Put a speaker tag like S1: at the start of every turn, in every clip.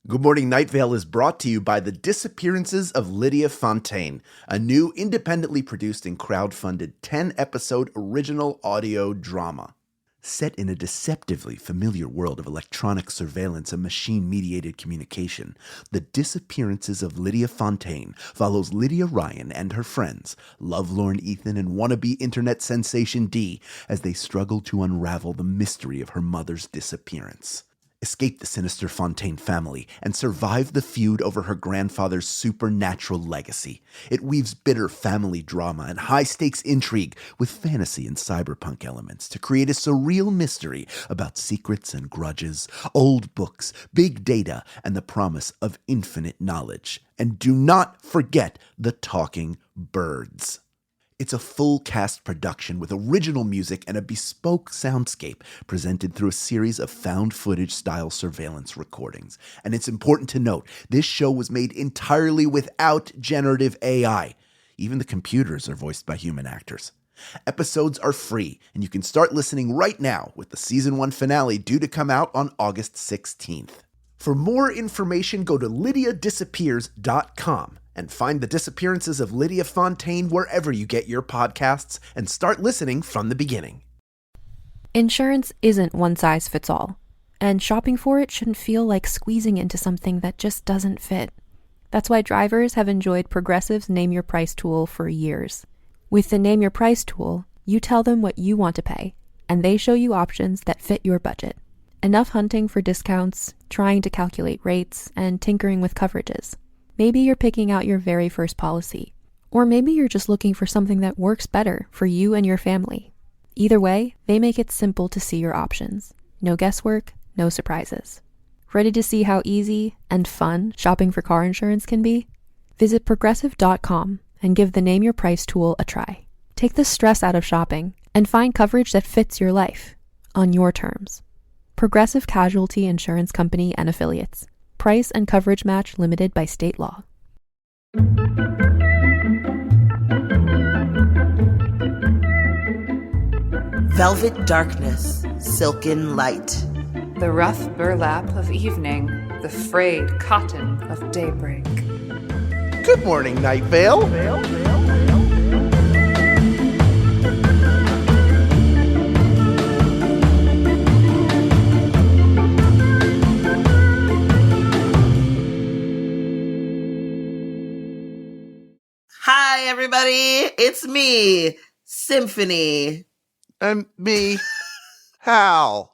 S1: Good Morning Night Vale is brought to you by The Disappearances of Lydia Fontaine, a new independently produced and crowdfunded 10-episode original audio drama. Set in a deceptively familiar world of electronic surveillance and machine-mediated communication, The Disappearances of Lydia Fontaine follows Lydia Ryan and her friends, lovelorn Ethan and wannabe internet sensation Dee, as they struggle to unravel the mystery of her mother's disappearance. Escape the sinister Fontaine family, and survive the feud over her grandfather's supernatural legacy. It weaves bitter family drama and high-stakes intrigue with fantasy and cyberpunk elements to create a surreal mystery about secrets and grudges, old books, big data, and the promise of infinite knowledge. And do not forget the talking birds. It's a full-cast production with original music and a bespoke soundscape presented through a series of found-footage-style surveillance recordings. And it's important to note, this show was made entirely without generative AI. Even the computers are voiced by human actors. Episodes are free, and you can start listening right now with the Season 1 finale due to come out on August 16th. For more information, go to lydiadisappears.com. and find The Disappearances of Lydia Fontaine wherever you get your podcasts and start listening from the beginning.
S2: Insurance isn't one size fits all, and shopping for it shouldn't feel like squeezing into something that just doesn't fit. That's why drivers have enjoyed Progressive's Name Your Price tool for years. With the Name Your Price tool, you tell them what you want to pay, and they show you options that fit your budget. Enough hunting for discounts, trying to calculate rates, and tinkering with coverages. Maybe you're picking out your very first policy, or maybe you're just looking for something that works better for you and your family. Either way, they make it simple to see your options. No guesswork, no surprises. Ready to see how easy and fun shopping for car insurance can be? Visit Progressive.com and give the Name Your Price tool a try. Take the stress out of shopping and find coverage that fits your life, on your terms. Progressive Casualty Insurance Company and Affiliates. Price and coverage match limited by state law.
S3: Velvet darkness, silken light.
S4: The rough burlap of evening, the frayed cotton of daybreak.
S1: Good morning, Night Vale.
S3: Hi, everybody. It's me, Symphony.
S1: And me, Hal.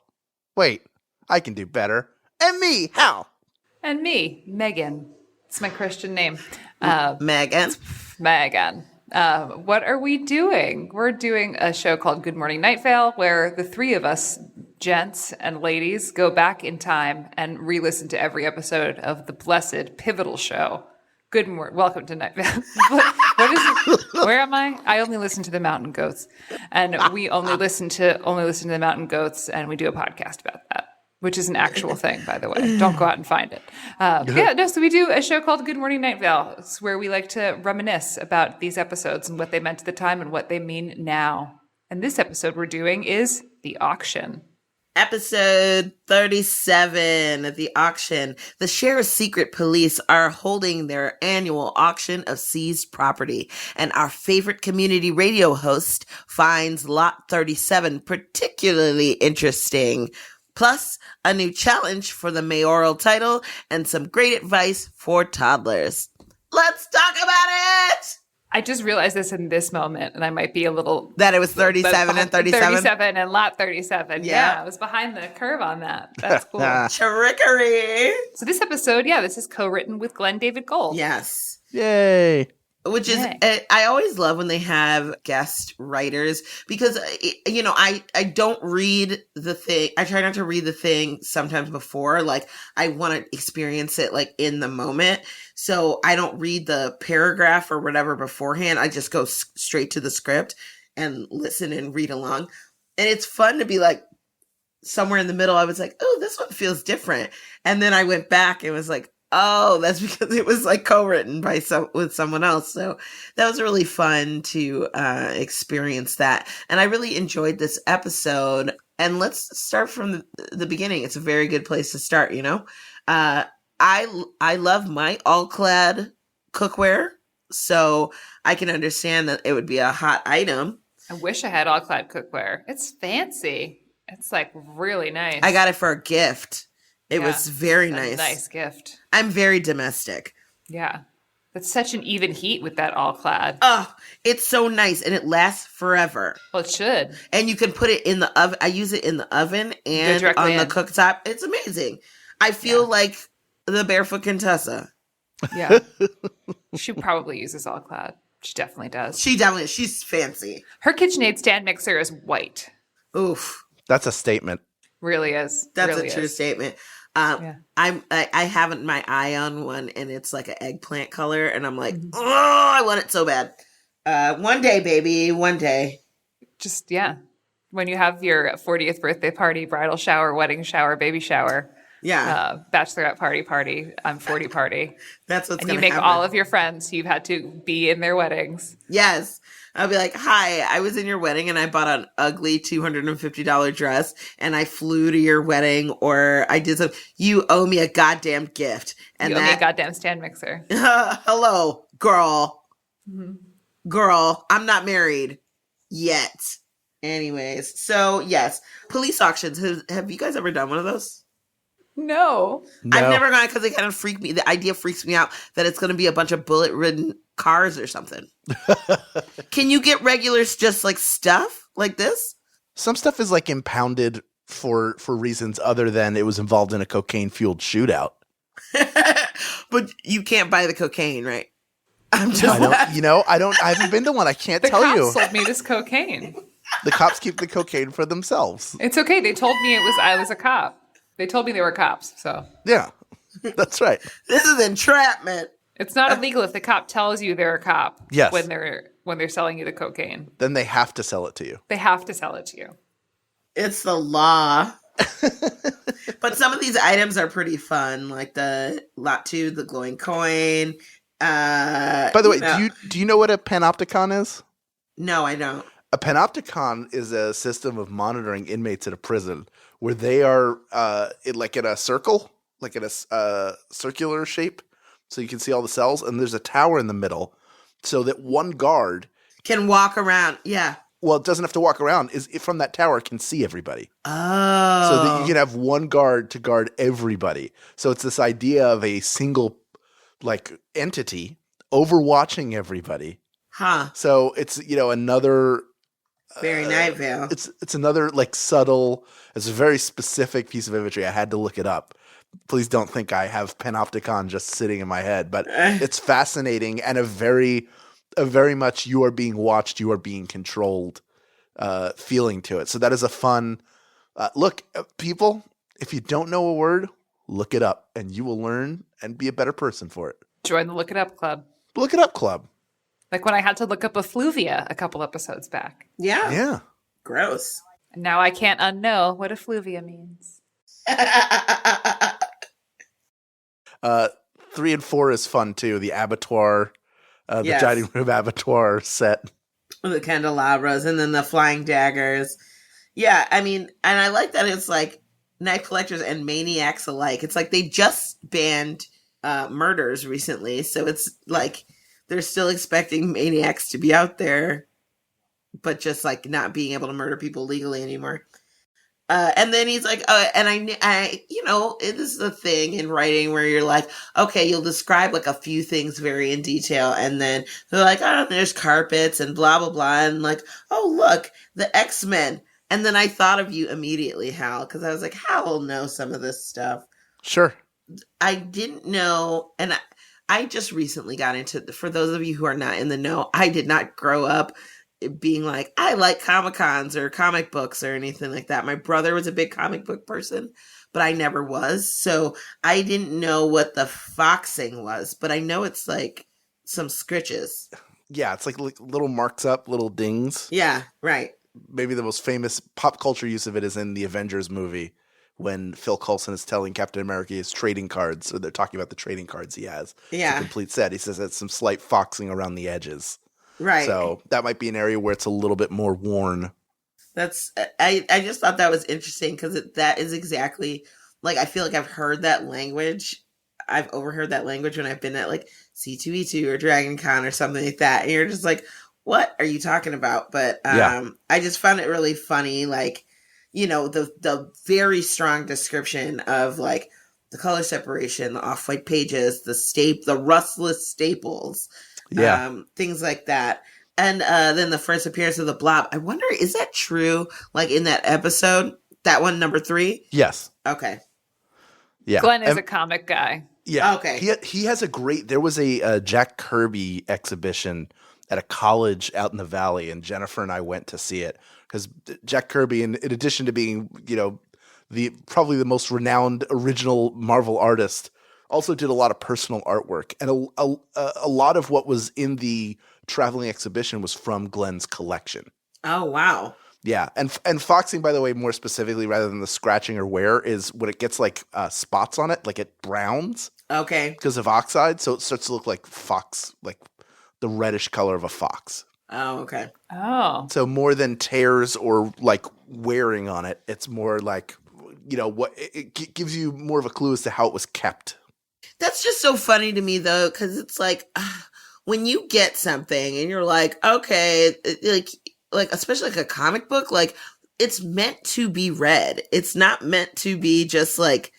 S1: Wait, I can do better. And me, Hal.
S4: And me, Megan. It's my Christian name.
S3: Megan.
S4: Megan. What are we doing? We're doing a show called Good Morning Night Vale, where the three of us, gents and ladies, go back in time and re-listen to every episode of the blessed, pivotal show. Good morning. Welcome to Night Vale. What is it? Where am I? I only listen to the Mountain Goats, and we only listen to the Mountain Goats, and we do a podcast about that, which is an actual thing, by the way. Don't go out and find it. So we do a show called Good Morning Night Vale. It's where we like to reminisce about these episodes and what they meant at the time and what they mean now. And this episode we're doing is The Auction.
S3: Episode 37 of The Auction. The Sheriff's Secret Police are holding their annual auction of seized property, and our favorite community radio host finds Lot 37 particularly interesting. Plus, a new challenge for the mayoral title and some great advice for toddlers. Let's talk about it!
S4: I just realized this in this moment, and I might be a little...
S3: That it was 37 and 37?
S4: 37 and lot 37. Yeah, I was behind the curve on that. That's cool.
S3: Trickery!
S4: So this episode, this is co-written with Glen David Gold.
S3: Yes.
S1: Yay.
S3: Which is, I always love when they have guest writers because, I don't read the thing. I try not to read the thing sometimes before. Like, I want to experience it, like, in the moment. So I don't read the paragraph or whatever beforehand. I just go straight to the script and listen and read along. And it's fun to be like, somewhere in the middle, I was like, oh, this one feels different. And then I went back and was like, oh, that's because it was like co-written by with someone else. So that was really fun to experience that. And I really enjoyed this episode. And let's start from the beginning. It's a very good place to start, I love my all-clad cookware, so I can understand that it would be a hot item.
S4: I wish I had all clad cookware. It's fancy. It's like really nice.
S3: I got it for a gift. It
S4: Yeah,
S3: was very
S4: a
S3: nice.
S4: nice gift.
S3: I'm very domestic.
S4: Yeah. That's such an even heat with that all clad.
S3: Oh, it's so nice, and it lasts forever.
S4: Well, it should.
S3: And you can put it in the oven. I use it in the oven and on the cooktop. It's amazing. I feel like the Barefoot Contessa.
S4: Yeah. She probably uses all clad. She definitely does.
S3: She's fancy.
S4: Her KitchenAid stand mixer is white.
S3: Oof.
S1: That's a statement.
S4: Really is.
S3: That's
S4: really
S3: a true
S4: is.
S3: statement.
S4: Yeah.
S3: I haven't my eye on one, and it's like an eggplant color, and I'm like, oh, I want it so bad. One day, baby, one day.
S4: Just, yeah. When you have your 40th birthday party, bridal shower, wedding shower, baby shower, bachelorette party, 40 party.
S3: That's what's
S4: and
S3: going
S4: you
S3: to
S4: make
S3: happen.
S4: all of your friends who you've had to be in their weddings.
S3: Yes. I'll be like, hi, I was in your wedding and I bought an ugly $250 dress and I flew to your wedding, or I did something. You owe me a goddamn gift. And
S4: you owe me a goddamn stand mixer.
S3: Hello, girl.
S4: Mm-hmm.
S3: Girl, I'm not married yet. Anyways, so yes, police auctions. Have you guys ever done one of those?
S4: No.
S3: I've never gone because they kind of freak me. The idea freaks me out that it's going to be a bunch of bullet-ridden cars or something. Can you get regular just like stuff like this?
S1: Some stuff is like impounded for reasons other than it was involved in a cocaine-fueled shootout.
S3: But you can't buy the cocaine, right? I'm just
S1: I haven't been to one. I can't tell you.
S4: The cops sold me this cocaine.
S1: The cops keep the cocaine for themselves.
S4: It's okay. They told me I was a cop. They told me they were cops, so.
S1: Yeah, that's right.
S3: This is entrapment.
S4: It's not illegal if the cop tells you they're a cop.
S1: Yes.
S4: When they're selling you the cocaine.
S1: Then they have to sell it to you.
S4: They have to sell it to you.
S3: It's the law. But some of these items are pretty fun, like the lot 2, the glowing coin.
S1: By the way, do you know what a panopticon is?
S3: No, I don't.
S1: A panopticon is a system of monitoring inmates at a prison where they are in a circle, like in a circular shape, so you can see all the cells, and there's a tower in the middle so that one guard
S3: can walk around. Yeah.
S1: Well, it doesn't have to walk around. From that tower can see everybody.
S3: Oh.
S1: So that you can have one guard to guard everybody. So it's this idea of a single entity overwatching everybody.
S3: Huh.
S1: So it's another
S3: very Night Vale.
S1: It's another subtle. It's a very specific piece of imagery. I had to look it up. Please don't think I have Panopticon just sitting in my head, but it's fascinating and a very much you are being watched, you are being controlled feeling to it. So that is a fun look. People, if you don't know a word, look it up, and you will learn and be a better person for it.
S4: Join the Look It Up Club.
S1: Look It Up Club.
S4: Like when I had to look up effluvia a couple episodes back.
S3: Yeah.
S1: Yeah.
S3: Gross.
S4: And now I can't unknow what effluvia means.
S1: 3 and 4 is fun too. The abattoir, the dining room abattoir set.
S3: The candelabras and then the flying daggers. Yeah, I mean, and I like that it's like knife collectors and maniacs alike. It's like they just banned murders recently, so it's like they're still expecting maniacs to be out there, but just like not being able to murder people legally anymore. And then he's like, and I, this is a thing in writing where you're like, okay, you'll describe like a few things very in detail. And then they're like, oh, there's carpets and blah, blah, blah. And like, oh, look, the X-Men. And then I thought of you immediately, Hal, because I was like, Hal will know some of this stuff.
S1: Sure.
S3: I didn't know. And I just recently got into, for those of you who are not in the know, I did not grow up being like, I like Comic-Cons or comic books or anything like that. My brother was a big comic book person, but I never was. So I didn't know what the foxing was, but I know it's like some scritches.
S1: Yeah, it's like little marks up, little dings.
S3: Yeah, right.
S1: Maybe the most famous pop culture use of it is in the Avengers movie when Phil Coulson is telling Captain America his trading cards, or they're talking about the trading cards he has.
S3: Yeah.
S1: It's a complete set. He says it's some slight foxing around the edges.
S3: Right.
S1: So that might be an area where it's a little bit more worn.
S3: I just thought that was interesting because that is exactly like, I feel like I've heard that language. I've overheard that language when I've been at like C2E2 or Dragon Con or something like that. And you're just like, what are you talking about? But I just found it really funny. Like, you know, the very strong description of like the color separation, the off-white pages, the rustless staples, things like that. And then the first appearance of the Blob. I wonder, is that true? Like in that episode, that one, number 3?
S1: Yes.
S3: Okay.
S1: Yeah.
S4: Glenn is a comic guy.
S1: Yeah.
S3: Okay.
S1: He has there was a Jack Kirby exhibition at a college out in the Valley, and Jennifer and I went to see it because Jack Kirby, in addition to being, you know, probably the most renowned original Marvel artist, also did a lot of personal artwork, and a lot of what was in the traveling exhibition was from Glenn's collection.
S3: Oh, wow.
S1: Yeah, and foxing, by the way, more specifically, rather than the scratching or wear, is when it gets like spots on it, like it browns.
S3: Okay.
S1: Because of oxide, so it starts to look like fox, like the reddish color of a fox.
S3: Oh, okay.
S4: Oh.
S1: So more than tears or like wearing on it, it's more like, you know, what it gives you more of a clue as to how it was kept.
S3: That's just so funny to me, though, because it's like when you get something and you're like, okay, like especially like a comic book, like it's meant to be read. It's not meant to be just like,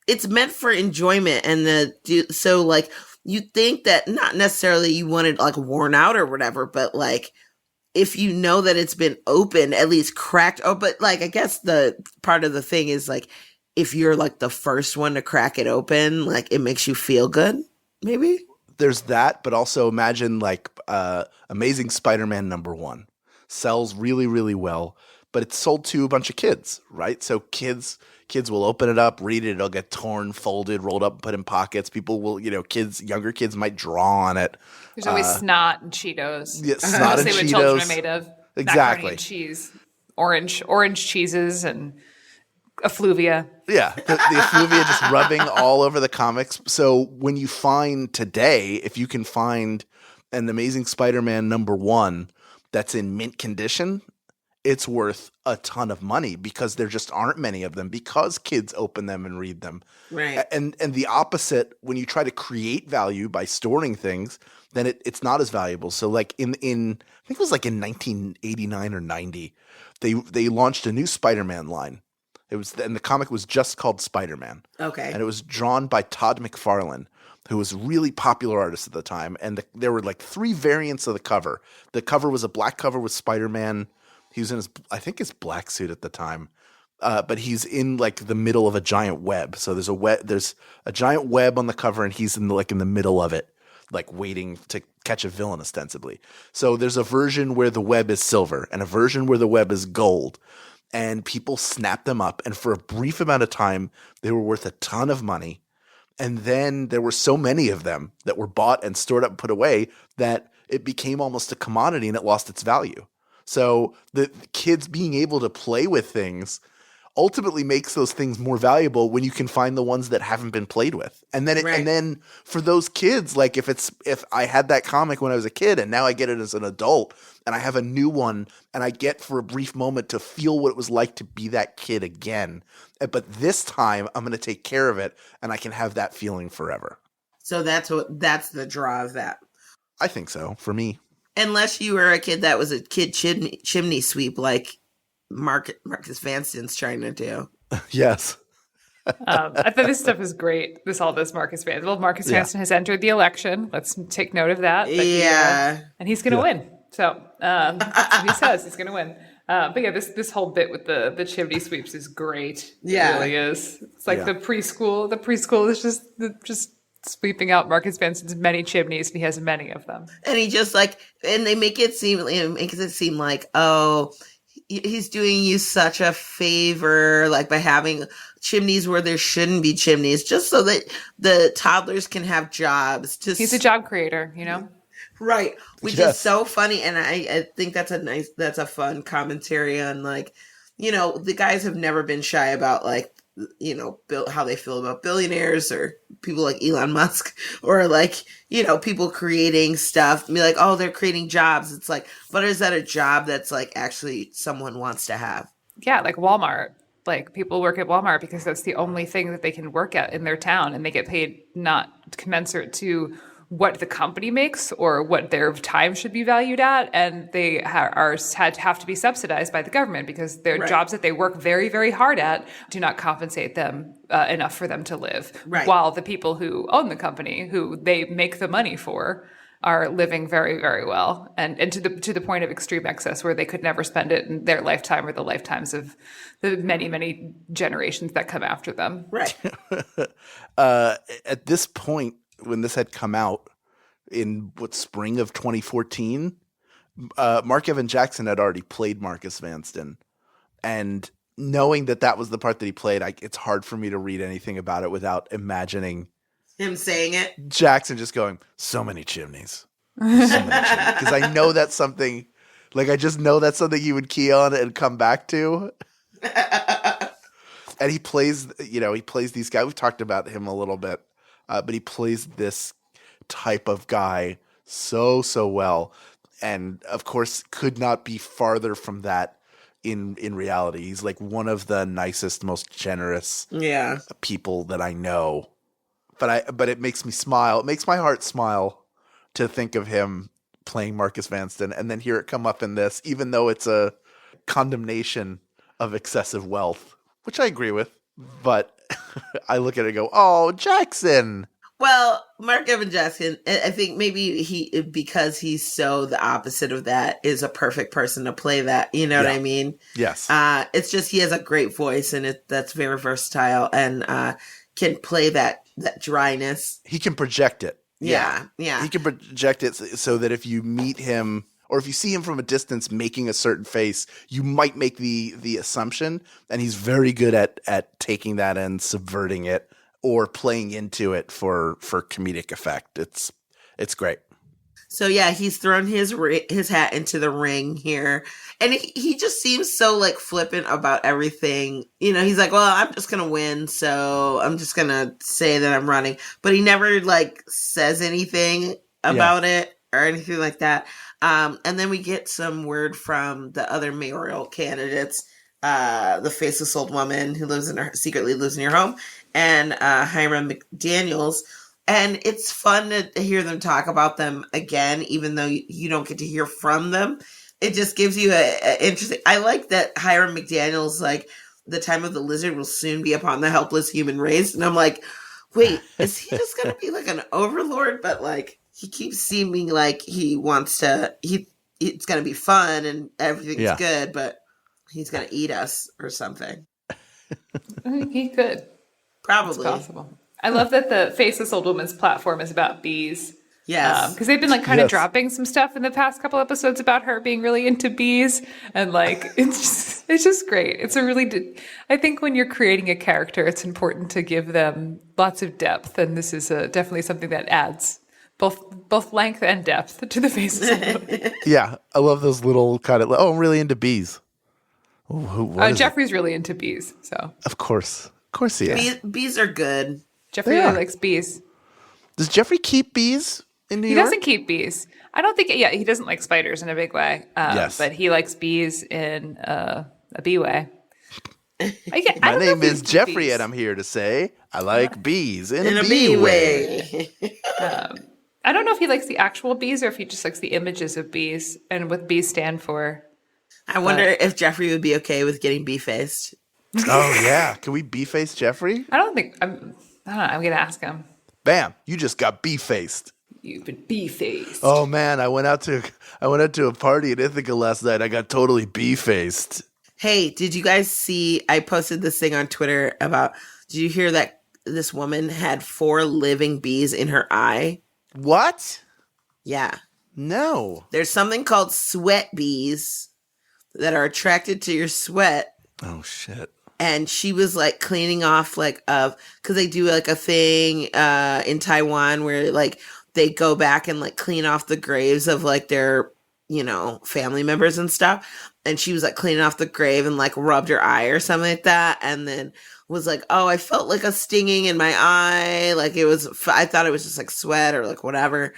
S3: it's meant for enjoyment. And so like you think that not necessarily you want it like worn out or whatever, but like if you know that it's been opened, at least cracked. Oh, but like I guess the part of the thing is like if you're like the first one to crack it open, like it makes you feel good, maybe.
S1: There's that, but also imagine like Amazing Spider-Man #1 sells really, really well, but it's sold to a bunch of kids, right? So kids will open it up, read it, it'll get torn, folded, rolled up, put in pockets. People will, you know, younger kids might draw on it.
S4: There's always snot and Cheetos.
S1: Yeah, snot and
S4: Mostly what
S1: Cheetos.
S4: children are made of.
S1: Exactly.
S4: Macaroni and cheese, orange cheeses, and effluvia.
S1: Yeah, the effluvia just rubbing all over the comics. So when you find today, if you can find an Amazing Spider-Man #1 that's in mint condition, it's worth a ton of money because there just aren't many of them because kids open them and read them.
S3: Right.
S1: And the opposite, when you try to create value by storing things, then it's not as valuable. So like in I think it was like in 1989 or 90, they launched a new Spider-Man line. And the comic was just called Spider-Man.
S3: Okay.
S1: And it was drawn by Todd McFarlane, who was a really popular artist at the time. And there were like 3 variants of the cover. The cover was a black cover with Spider-Man. He was in his black suit at the time. But he's in like the middle of a giant web. So there's a giant web on the cover and he's in the middle of it, like waiting to catch a villain ostensibly. So there's a version where the web is silver and a version where the web is gold. And people snapped them up. And for a brief amount of time, they were worth a ton of money. And then there were so many of them that were bought and stored up and put away that it became almost a commodity and it lost its value. So the kids being able to play with things ultimately makes those things more valuable when you can find the ones that haven't been played with. And then and then for those kids, like if I had that comic when I was a kid and now I get it as an adult and I have a new one and I get for a brief moment to feel what it was like to be that kid again. But this time I'm going to take care of it and I can have that feeling forever. So
S3: that's the draw of that.
S1: I think so for me.
S3: Unless you were a kid that was a kid chimney sweep like Marcus Vanston's trying to do.
S1: Yes.
S4: I thought this stuff is great. Marcus Vanston. Well, Marcus Vanston has entered the election. Let's take note of that.
S3: And
S4: he's going to win. So he says he's going to win. But yeah, this whole bit with the chimney sweeps is great.
S3: Yeah,
S4: it really is. It's like the preschool. The preschool is just sweeping out Marcus Vanston's many chimneys, and he has many of them.
S3: And he just like, and they make it seem like, oh, he's doing you such a favor, like by having chimneys where there shouldn't be chimneys, just so that the toddlers can have jobs.
S4: He's a job creator, you know?
S3: Right. Which is so funny. And I think that's a fun commentary on like, you know, the guys have never been shy about like, you know, how they feel about billionaires or people like Elon Musk or like, you know, people creating stuff. Be like, oh, they're creating jobs. It's like, but is that a job that's like actually someone wants to have?
S4: Yeah, like Walmart. Like, people work at Walmart because that's the only thing that they can work at in their town, and they get paid not commensurate to what the company makes or what their time should be valued at, and they have to be subsidized by the government because their jobs that they work very, very hard at do not compensate them enough for them to live.
S3: Right.
S4: While the people who own the company, who they make the money for, are living very, very well, and to the point of extreme excess where they could never spend it in their lifetime or the lifetimes of the many, many generations that come after them.
S3: Right.
S1: At this point, when this had come out in spring of 2014, Mark Evan Jackson had already played Marcus Vanston, and knowing that was the part that he played, it's hard for me to read anything about it without imagining
S3: him saying it.
S1: Jackson just going, so many chimneys. So many chimneys. Because I know that's something, like, I just know that's something you would key on and come back to. And he plays these guys. We've talked about him a little bit, but he plays this type of guy so well. And, of course, could not be farther from that in reality. He's like one of the nicest, most generous people that I know. But it makes me smile. It makes my heart smile to think of him playing Marcus Vanston and then hear it come up in this, even though it's a condemnation of excessive wealth, which I agree with. But I look at it and go, oh, Jackson.
S3: Well, Mark Evan Jackson, I think maybe because he's so the opposite of that, is a perfect person to play that. You know what I mean?
S1: Yes.
S3: It's just he has a great voice, and that's very versatile, and can play that dryness.
S1: He can project it.
S3: Yeah.
S1: He can project it so that if you meet him or if you see him from a distance making a certain face, you might make the assumption, and he's very good at taking that and subverting it or playing into it for comedic effect. It's great.
S3: So yeah, he's thrown his hat into the ring here, and he just seems so like flippant about everything. You know, he's like, "Well, I'm just gonna win, so I'm just gonna say that I'm running," but he never like says anything about it or anything like that. And then we get some word from the other mayoral candidates, the faceless old woman who secretly lives in your home, and Hiram McDaniels. And it's fun to hear them talk about them again, even though you don't get to hear from them. It just gives you a interesting. I like that Hiram McDaniels, like, the time of the lizard will soon be upon the helpless human race, and I'm like, wait, is he just gonna be like an overlord? But like, he keeps seeming like he wants to. It's gonna be fun and everything's good, but he's gonna eat us or something.
S4: He could.
S3: Probably.
S4: It's possible. I love that the Faceless Old Woman's platform is about bees.
S3: Yes.
S4: Because they've been like kind of dropping some stuff in the past couple episodes about her being really into bees. And like, it's just great. It's a really, I think when you're creating a character, it's important to give them lots of depth. And this is definitely something that adds both length and depth to the Faceless Old Woman.
S1: Yeah. I love those little kind of, I'm really into bees.
S4: Jeffrey's really into bees. So
S1: Of course he is.
S3: Bees are good.
S4: Jeffrey really likes bees.
S1: Does Jeffrey keep bees in New York?
S4: He doesn't keep bees. I don't think. Yeah, he doesn't like spiders in a big way.
S1: Yes,
S4: but he likes bees in a bee way.
S1: My name is Jeffrey, and I'm here to say I like bees in a bee way.
S4: I don't know if he likes the actual bees or if he just likes the images of bees and what bees stand for.
S3: I wonder if Jeffrey would be okay with getting bee-faced.
S1: Oh yeah, can we bee-face Jeffrey?
S4: I don't know. I'm gonna ask him.
S1: Bam! You just got bee-faced.
S4: You've been bee-faced.
S1: Oh man, I went out to a party in Ithaca last night. I got totally bee-faced.
S3: Hey, did you guys see? I posted this thing on Twitter about. Did you hear that this woman had 4 living bees in her eye?
S1: What?
S3: Yeah.
S1: No.
S3: There's something called sweat bees that are attracted to your sweat.
S1: Oh shit.
S3: And she was like cleaning off because they do like a thing in Taiwan where like they go back and like clean off the graves of like their, family members and stuff. And she was like cleaning off the grave and like rubbed her eye or something like that. And then was like, oh, I felt like a stinging in my eye. Like I thought it was just like sweat or like whatever.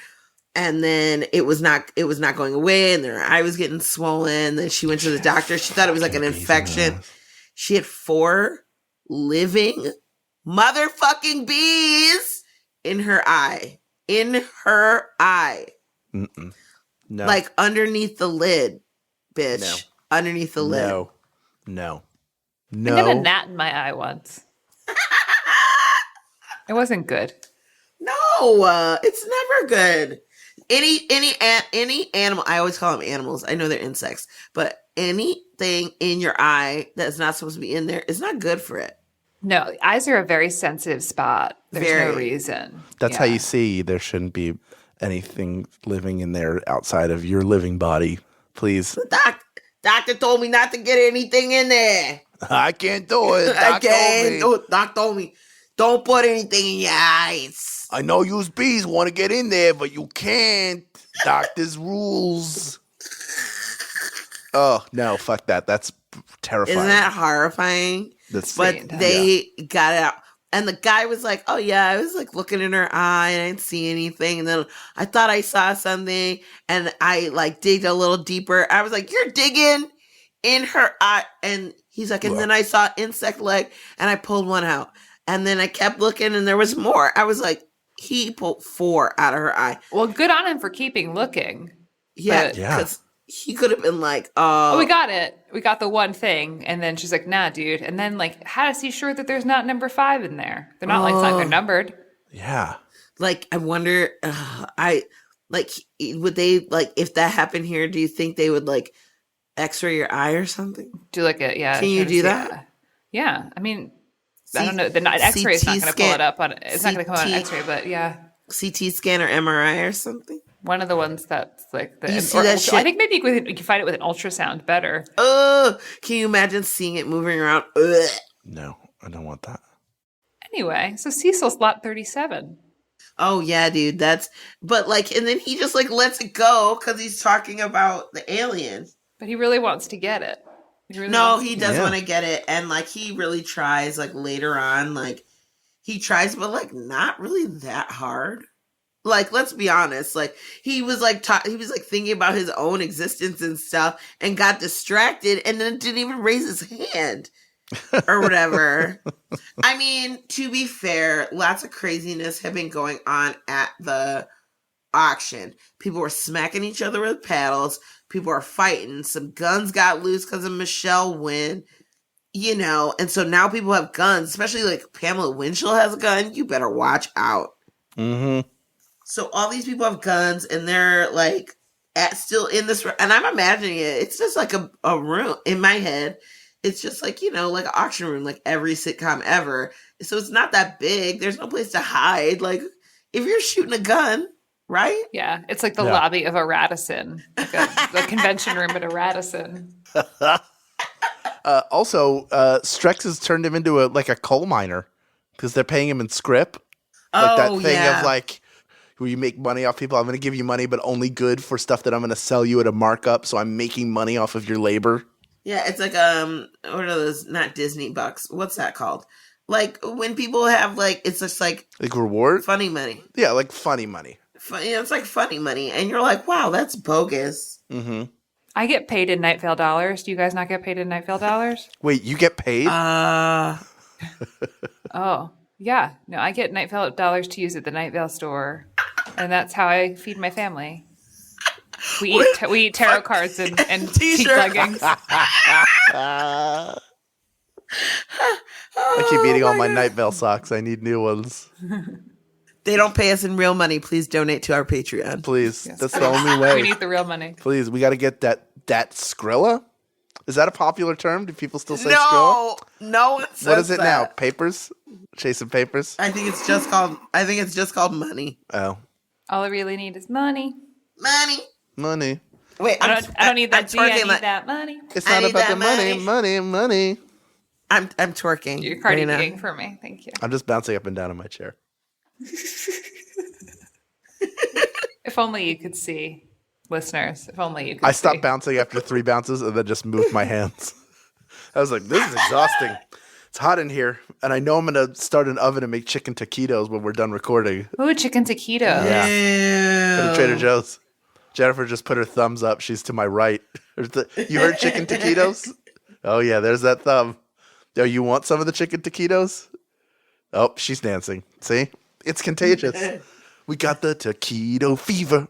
S3: And then it was not going away. And her eye was getting swollen. Then she went to the doctor. She thought it was like an infection. She had 4 living motherfucking bees in her eye. In her eye.
S1: Mm-mm. No.
S3: Like underneath the lid, bitch.
S1: No.
S3: Underneath the lid.
S1: No.
S4: I got a gnat in my eye once. It wasn't good.
S3: No, it's never good. Any animal, I always call them animals. I know they're insects, but anything in your eye that's not supposed to be in there is not good for it.
S4: No, eyes are a very sensitive spot. There's no reason.
S1: That's how you see there shouldn't be anything living in there outside of your living body. Please.
S3: The doctor told me not to get anything in there.
S1: I can't do it.
S3: I can't do it. Doc told me, don't put anything in your eyes.
S1: I know you bees want to get in there, but you can't. Doctor's rules. Oh, no, fuck that. That's terrifying.
S3: Isn't that horrifying? They got it out. And the guy was like, oh, yeah, I was like looking in her eye and I didn't see anything. And then I thought I saw something and I like digged a little deeper. I was like, you're digging in her eye. And he's like, and then I saw insect leg and I pulled one out. And then I kept looking and there was more. I was like, he pulled 4 out of her eye.
S4: Well, good on him for keeping looking.
S3: Yeah, because he could have been like, oh,
S4: we got it. We got the one thing. And then she's like, nah, dude. And then like, how is he sure that there's not number 5 in there? They're not it's not they're numbered.
S1: Yeah.
S3: Like, I wonder, would they, like, if that happened here, do you think they would like x-ray your eye or something?
S4: Do like a, yeah.
S3: Can you do that?
S4: Yeah. I mean, I don't know. The X-ray is not going to pull it up on it. It's not going to come on an X-ray, but yeah.
S3: CT scan or MRI or something?
S4: One of the ones that's like the.
S3: You see that shit?
S4: I think maybe you can find it with an ultrasound better.
S3: Oh, can you imagine seeing it moving around? Ugh.
S1: No, I don't want that.
S4: Anyway, so Cecil's lot 37.
S3: Oh yeah, dude. But like, and then he just like lets it go because he's talking about the alien.
S4: But he really wants to get it. He
S3: does want to get it, and like he really tries. Like later on, like he tries, but like not really that hard. Like, let's be honest. Like he was like thinking about his own existence and stuff, and got distracted, and then didn't even raise his hand or whatever. I mean, to be fair, lots of craziness have been going on at the auction. People were smacking each other with paddles. People are fighting. Some guns got loose because of Michelle Wynn, and so now people have guns, especially like Pamela Winchell has a gun. You better watch out.
S1: Mm-hmm.
S3: So all these people have guns and they're like still in this, and I'm imagining it. It's just like a room in my head. It's just like, like an auction room, like every sitcom ever. So it's not that big. There's no place to hide. Like if you're shooting a gun, right?
S4: Yeah, it's like the lobby of a Radisson, like the convention room at a Radisson.
S1: Also, Strex has turned him into a coal miner because they're paying him in script. Like that thing of like, where you make money off people. I'm going to give you money, but only good for stuff that I'm going to sell you at a markup. So I'm making money off of your labor. Yeah,
S3: it's like what are those? Not Disney bucks. What's that called? Like when people have like, it's just like
S1: reward,
S3: funny money.
S1: Yeah, like funny money.
S3: It's like funny money, and you're like, wow, that's bogus.
S1: Mm-hmm.
S4: I get paid in Night Vale dollars. Do you guys not get paid in Night Vale dollars?
S1: Wait, you get paid?
S4: Oh yeah, no, I get Night Vale dollars to use at the Night Vale store, and that's how I feed my family. We eat tarot cards and teeth leggings.
S1: I keep eating all my Night Vale socks. I need new ones.
S3: They don't pay us in real money. Please donate to our Patreon.
S1: Please. Yes. That's the only way.
S4: We need the real money.
S1: Please. We got to get that Skrilla. Is that a popular term? Do people still say Skrilla?
S3: No one says that.
S1: What is it now? Papers? Chasing papers?
S3: I think it's just called money.
S1: Oh.
S4: All I really need is money.
S1: Money.
S3: Wait,
S4: I don't need that G. I need that money.
S1: It's not about the money.
S3: I'm twerking.
S4: You're Cardi B-ing for me. Thank you.
S1: I'm just bouncing up and down in my chair.
S4: If only you could see, listeners. If only you could see.
S1: I stopped bouncing after 3 bounces and then just moved my hands. I was like, this is exhausting. It's hot in here. And I know I'm going to start an oven and make chicken taquitos when we're done recording.
S4: Ooh, chicken taquitos.
S1: Yeah. Go to Trader Joe's. Jennifer just put her thumbs up. She's to my right. You heard chicken taquitos? Oh, yeah. There's that thumb. Oh, you want some of the chicken taquitos? Oh, she's dancing. See? It's contagious. We got the taquito fever.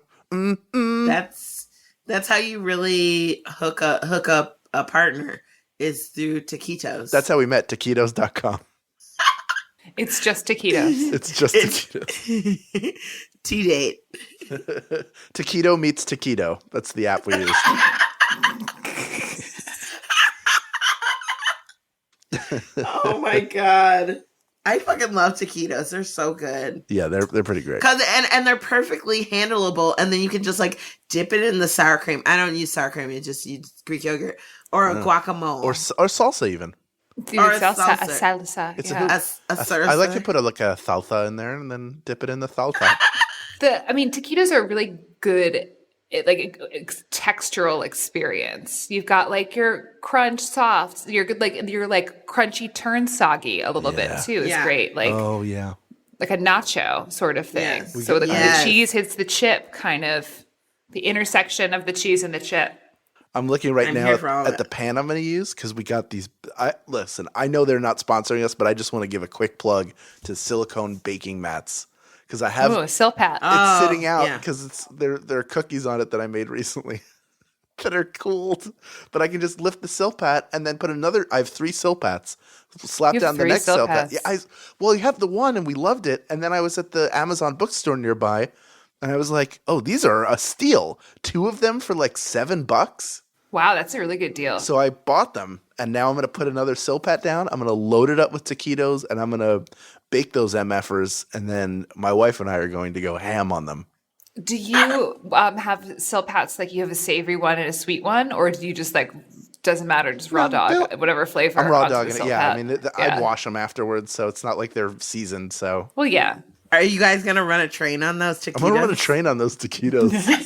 S3: That's how you really hook up a partner is through taquitos.
S1: That's how we met, taquitos.com.
S4: It's just taquitos.
S1: It's just taquitos.
S3: T-date.
S1: Taquito meets taquito. That's the app we use.
S3: Oh my God. I fucking love taquitos. They're so good.
S1: Yeah, they're pretty great.
S3: And they're perfectly handleable. And then you can just like dip it in the sour cream. I don't use sour cream. I just use Greek yogurt or a guacamole.
S1: Or salsa even.
S4: Dude,
S3: Or a
S4: salsa. A
S3: salsa.
S4: salsa.
S1: It's
S4: yeah.
S3: a salsa.
S1: I like to put a salsa in there and then dip it in the salsa.
S4: Taquitos are really good, textural experience. You've got like your crunch soft, your crunchy turn soggy a little bit too. It's great. Like,
S1: oh yeah,
S4: like a nacho sort of thing.
S3: Yes.
S4: So the cheese hits the chip, kind of the intersection of the cheese and the chip.
S1: I'm looking now at the pan I'm going to use because we got these. Listen, I know they're not sponsoring us, but I just want to give a quick plug to silicone baking mats because I have
S4: a Silpat.
S1: It's sitting out because there are cookies on it that I made recently that are cooled. But I can just lift the Silpat and then put another. I have 3 Silpats. Slap down the next Silpat. Yeah, you have the one and we loved it. And then I was at the Amazon bookstore nearby and I was like, oh, these are a steal. 2 of them for like $7.
S4: Wow, that's a really good deal.
S1: So I bought them, and now I'm going to put another Silpat down. I'm going to load it up with taquitos, and I'm going to bake those MFers, and then my wife and I are going to go ham on them.
S4: Do you have Silpats, like you have a savory one and a sweet one, or do you just like, doesn't matter, just raw dog, whatever flavor?
S1: I'm raw dogging it, yeah. I mean,
S4: Yeah.
S1: I'd wash them afterwards, so it's not like they're seasoned, so.
S4: Well, yeah.
S3: Are you guys going to run a train on those taquitos?
S1: I'm going to run a train on those taquitos.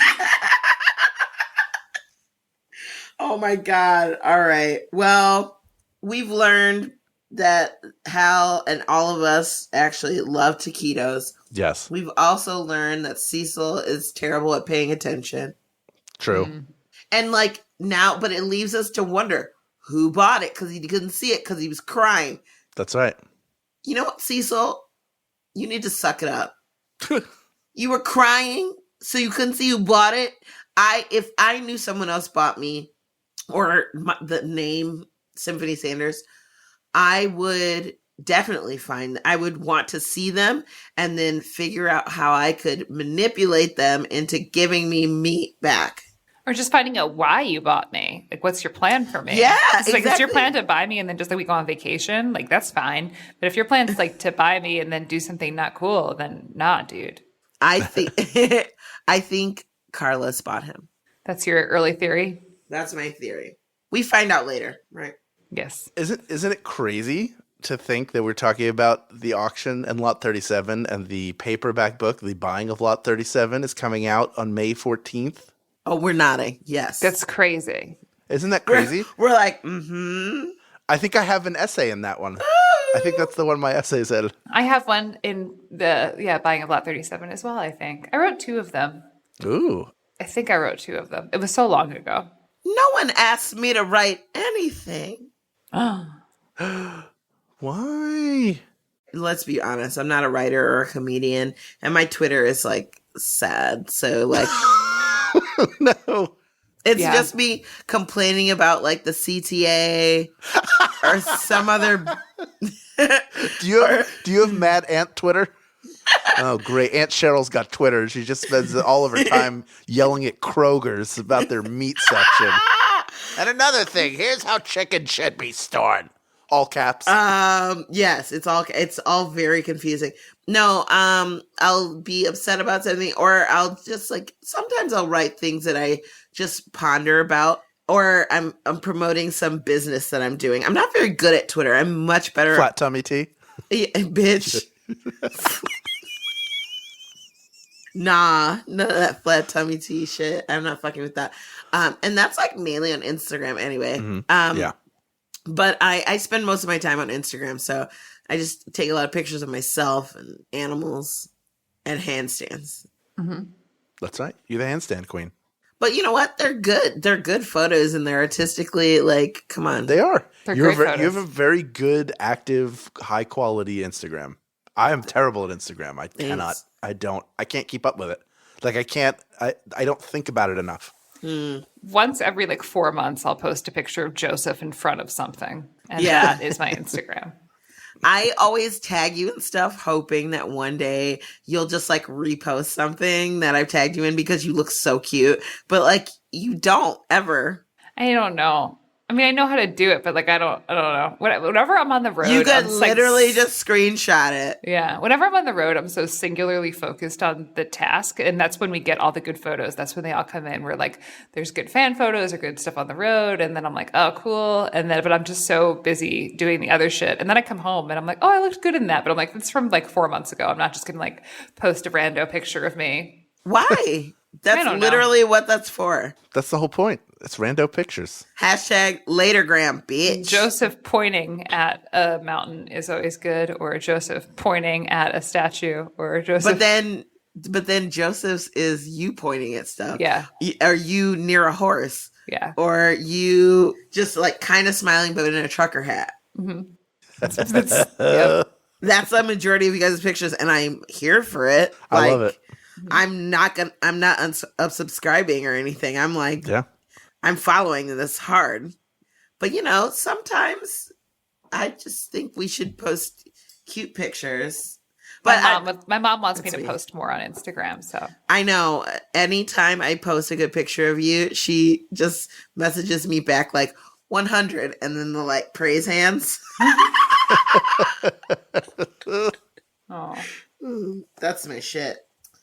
S3: Oh my God. All right. Well, we've learned that Hal and all of us actually love taquitos.
S1: Yes.
S3: We've also learned that Cecil is terrible at paying attention.
S1: True.
S3: And like now, but it leaves us to wonder who bought it because he couldn't see it because he was crying.
S1: That's right.
S3: You know what, Cecil? You need to suck it up. You were crying, so you couldn't see who bought it. If I knew someone else bought me, or the name Symphony Sanders, I would definitely I would want to see them and then figure out how I could manipulate them into giving me meat back.
S4: Or just finding out why you bought me. Like, what's your plan for me?
S3: Yeah,
S4: it's like,
S3: exactly.
S4: It's your plan to buy me and then just like we go on vacation? Like, that's fine. But if your plan is like to buy me and then do something not cool, then nah, dude.
S3: I think Carlos bought him.
S4: That's your early theory?
S3: That's my theory. We find out later, right?
S4: Yes.
S1: Isn't it crazy to think that we're talking about the auction and Lot 37 and the paperback book, The Buying of Lot 37, is coming out on May 14th?
S3: Oh, we're nodding. Yes.
S4: That's crazy.
S1: Isn't that crazy?
S3: We're like, mm-hmm.
S1: I think I have an essay in that one. I think that's the one my essay said.
S4: I have one in the Buying of Lot 37 as well, I think. I wrote 2 of them.
S1: Ooh.
S4: I think I wrote 2 of them. It was so long ago.
S3: No one asked me to write anything.
S1: Why?
S3: Let's be honest. I'm not a writer or a comedian. And my Twitter is like sad. So like,
S1: No.
S3: it's just me complaining about like the CTA or some other.
S1: Do you have Mad Aunt Twitter? Oh, great. Aunt Cheryl's got Twitter. She just spends all of her time yelling at Kroger's about their meat section. And another thing, here's how chicken should be stored. All caps.
S3: Yes, it's all very confusing. No, I'll be upset about something, or I'll just like, sometimes I'll write things that I just ponder about, or I'm promoting some business that I'm doing. I'm not very good at Twitter. I'm much better.
S1: Flat tummy tea.
S3: Yeah, bitch. Nah, none of that flat tummy tea shit. I'm not fucking with that. And that's like mainly on Instagram anyway.
S1: Mm-hmm. Yeah.
S3: But I spend most of my time on Instagram, so I just take a lot of pictures of myself and animals and handstands.
S4: Mm-hmm.
S1: That's right. You're the handstand queen.
S3: But you know what? They're good. They're good photos, and they're artistically like, come on.
S1: They are.
S4: They're
S1: You
S4: great photos.
S1: have a very good, active, high quality Instagram. I am terrible at Instagram. I can't keep up with it. Like I don't think about it enough.
S4: Once every like 4 months, I'll post a picture of Joseph in front of something. And that is my Instagram.
S3: I always tag you and stuff, hoping that one day you'll just like repost something that I've tagged you in because you look so cute. But like you don't ever.
S4: I don't know. I mean, I know how to do it, but like I don't know. Whenever I'm on the road,
S3: You could
S4: I'm
S3: literally just screenshot it.
S4: Yeah. Whenever I'm on the road, I'm so singularly focused on the task. And that's when we get all the good photos. That's when they all come in. We're like, there's good fan photos or good stuff on the road. And then I'm like, oh, cool. And then, but I'm just so busy doing the other shit. And then I come home and I'm like, oh, I looked good in that. But I'm like, it's from like 4 months ago. I'm not just going to like post a rando picture of me.
S3: Why? That's literally what that's for.
S1: That's the whole point. It's rando pictures.
S3: Hashtag latergram, bitch.
S4: Joseph pointing at a mountain is always good, or Joseph pointing at a statue, or Joseph.
S3: But then Joseph's is you pointing at stuff.
S4: Yeah.
S3: Are you near a horse?
S4: Yeah.
S3: Or you just like kind of smiling but in a trucker hat.
S4: Mm-hmm.
S3: That's the majority of you guys' pictures, and I'm here for it.
S1: I love it.
S3: I'm not unsubscribing or anything. I'm like, I'm following this hard. But you know, sometimes I just think we should post cute pictures. But
S4: my mom wants me to post more on Instagram, so
S3: I know anytime I post a good picture of you, she just messages me back like 100 and then the like praise hands.
S4: Oh,
S3: that's my shit.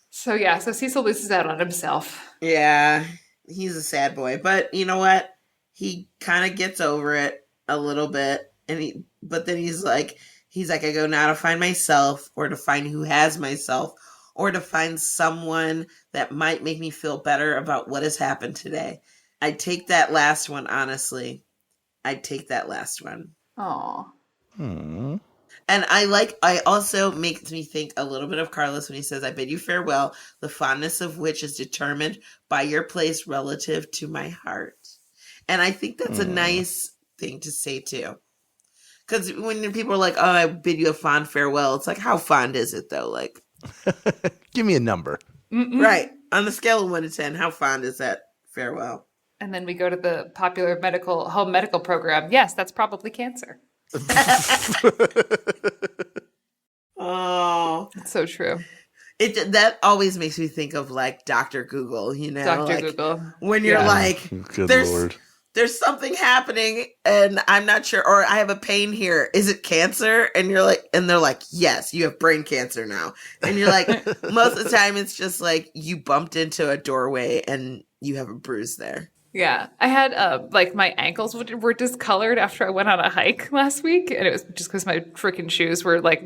S4: So yeah, so Cecil loses out on himself.
S3: Yeah, he's a sad boy, but you know what? He kind of gets over it a little bit, but then he's like, I go now to find myself, or to find who has myself, or to find someone that might make me feel better about what has happened today. I'd take that last one, honestly. I'd take that last one.
S4: Aw.
S3: And I also makes me think a little bit of Carlos when he says, I bid you farewell, the fondness of which is determined by your place relative to my heart. And I think that's a nice thing to say too. Because when people are like, oh, I bid you a fond farewell, it's like, how fond is it though? Like,
S1: give me a number.
S3: Right. On the scale of 1 to 10, how fond is that farewell?
S4: And then we go to the popular home medical program. Yes, that's probably cancer.
S3: Oh,
S4: it's so true.
S3: That always makes me think of like Dr. Google, you know,
S4: Dr.
S3: like,
S4: Google.
S3: When you're like,
S1: good Lord,
S3: there's something happening and I'm not sure, or I have a pain here. Is it cancer? And you're like, and they're like, yes, you have brain cancer now. And you're like, most of the time it's just like you bumped into a doorway and you have a bruise there.
S4: Yeah, I had like my ankles were discolored after I went on a hike last week, and it was just because my freaking shoes were like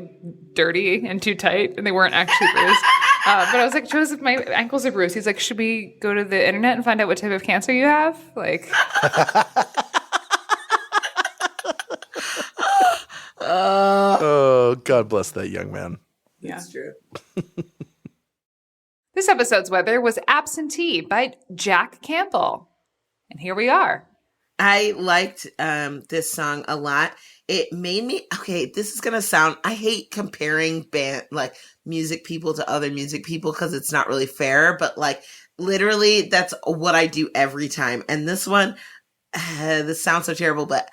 S4: dirty and too tight, and they weren't actually bruised. But I was like, Joseph, my ankles are bruised. He's like, should we go to the internet and find out what type of cancer you have? Like,
S1: oh, God bless that young man.
S4: Yeah,
S3: it's true.
S4: This episode's weather was Absentee by Jack Campbell. And here we are.
S3: I liked this song a lot. It made me, okay, this is going to sound, I hate comparing like music people to other music people because it's not really fair, but like literally that's what I do every time. And this one, this sounds so terrible, but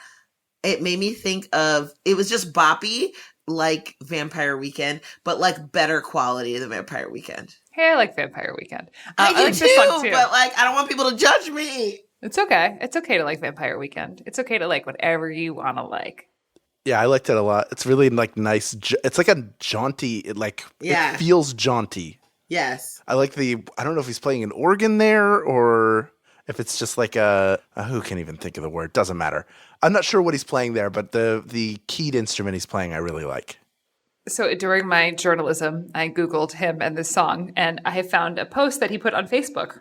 S3: it made me think of, it was just boppy like Vampire Weekend, but like better quality than Vampire Weekend.
S4: Hey, I like Vampire Weekend.
S3: I do
S4: like
S3: too,
S4: this song too,
S3: but like I don't want people to judge me.
S4: It's okay. It's okay to like Vampire Weekend. It's okay to like whatever you want to like.
S1: Yeah, I liked it a lot. It's really like nice. It's like a jaunty, it feels jaunty.
S3: Yes.
S1: I like I don't know if he's playing an organ there or if it's just like who can't even think of the word? Doesn't matter. I'm not sure what he's playing there, but the keyed instrument he's playing I really like.
S4: So during my journalism, I Googled him and this song, and I found a post that he put on Facebook.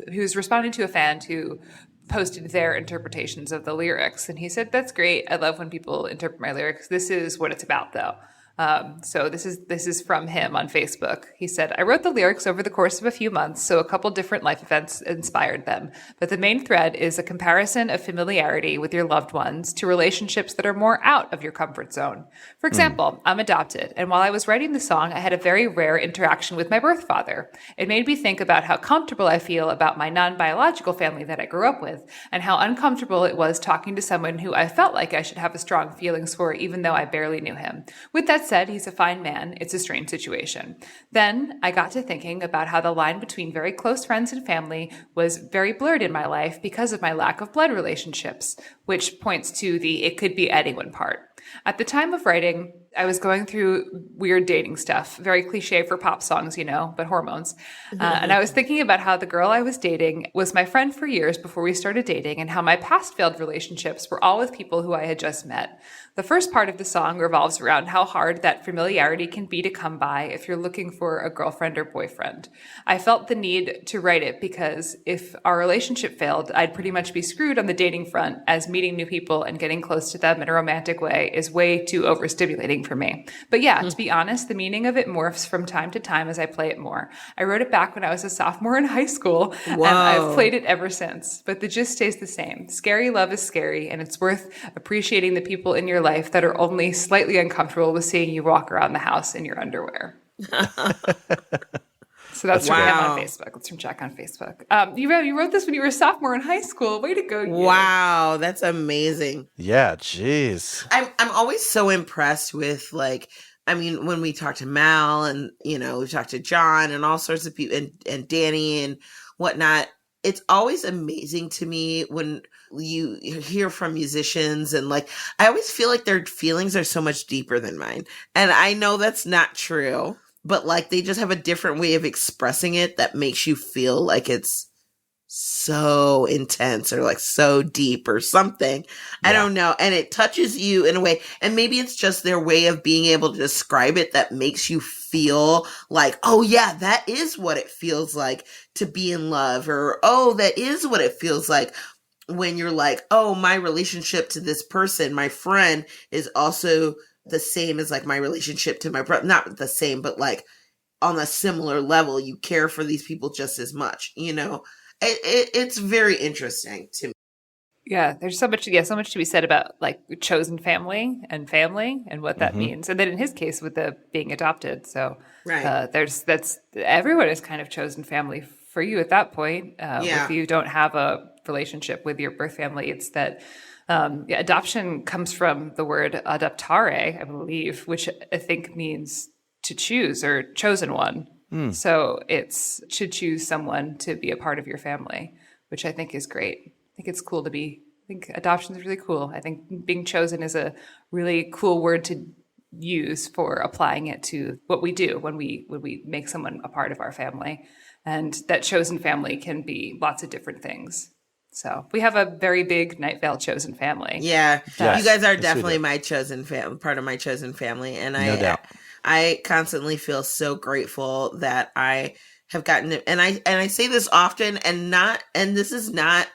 S4: He was responding to a fan who posted their interpretations of the lyrics. And he said, that's great. I love when people interpret my lyrics. This is what it's about, though. So this is from him on Facebook. He said, I wrote the lyrics over the course of a few months, so a couple different life events inspired them. But the main thread is a comparison of familiarity with your loved ones to relationships that are more out of your comfort zone. For example, I'm adopted, and while I was writing the song, I had a very rare interaction with my birth father. It made me think about how comfortable I feel about my non-biological family that I grew up with, and how uncomfortable it was talking to someone who I felt like I should have a strong feelings for, even though I barely knew him. With that said, he's a fine man. It's a strange situation. Then I got to thinking about how the line between very close friends and family was very blurred in my life because of my lack of blood relationships, which points to the it could be anyone part. At the time of writing, I was going through weird dating stuff, very cliche for pop songs, but hormones. And I was thinking about how the girl I was dating was my friend for years before we started dating, and how my past failed relationships were all with people who I had just met. The first part of the song revolves around how hard that familiarity can be to come by if you're looking for a girlfriend or boyfriend. I felt the need to write it because if our relationship failed, I'd pretty much be screwed on the dating front, as meeting new people and getting close to them in a romantic way is way too overstimulating for me. But yeah, to be honest, the meaning of it morphs from time to time as I play it more. I wrote it back when I was a sophomore in high school, and I've played it ever since. But the gist stays the same. Scary love is scary, and it's worth appreciating the people in your life that are only slightly uncomfortable with seeing you walk around the house in your underwear. So that's from him on Facebook. That's from Jack on Facebook. You wrote this when you were a sophomore in high school. Way to go, you.
S3: Wow, that's amazing.
S1: Yeah, jeez.
S3: I'm always so impressed with, when we talk to Mal and, we talk to John and all sorts of people and Danny and whatnot, it's always amazing to me when you hear from musicians, and I always feel like their feelings are so much deeper than mine. And I know that's not true, but they just have a different way of expressing it that makes you feel like it's so intense or so deep or something. Yeah. I don't know. And it touches you in a way. And maybe it's just their way of being able to describe it that makes you feel like, oh yeah, that is what it feels like to be in love. Or, oh, that is what it feels like when you're like, oh, my relationship to this person, my friend, is also the same as my relationship to my brother. Not the same, but on a similar level, you care for these people just as much, It's very interesting to me.
S4: Yeah, there's so much to be said about chosen family and what that means. And then in his case with the being adopted. So
S3: right.
S4: That's everyone is kind of chosen family for you at that point. If you don't have a relationship with your birth family, it's that adoption comes from the word adoptare, I believe, which I think means to choose or chosen one. So it's to choose someone to be a part of your family, which I think is great. I think it's cool I think adoption is really cool. I think being chosen is a really cool word to use for applying it to what we do when we make someone a part of our family. And that chosen family can be lots of different things. So we have a very big Night Vale chosen family.
S3: Yeah.
S1: Yes.
S3: You guys are definitely my chosen family, part of my chosen family. And
S1: no doubt.
S3: I constantly feel so grateful that I have gotten it. And I say this often and this is not,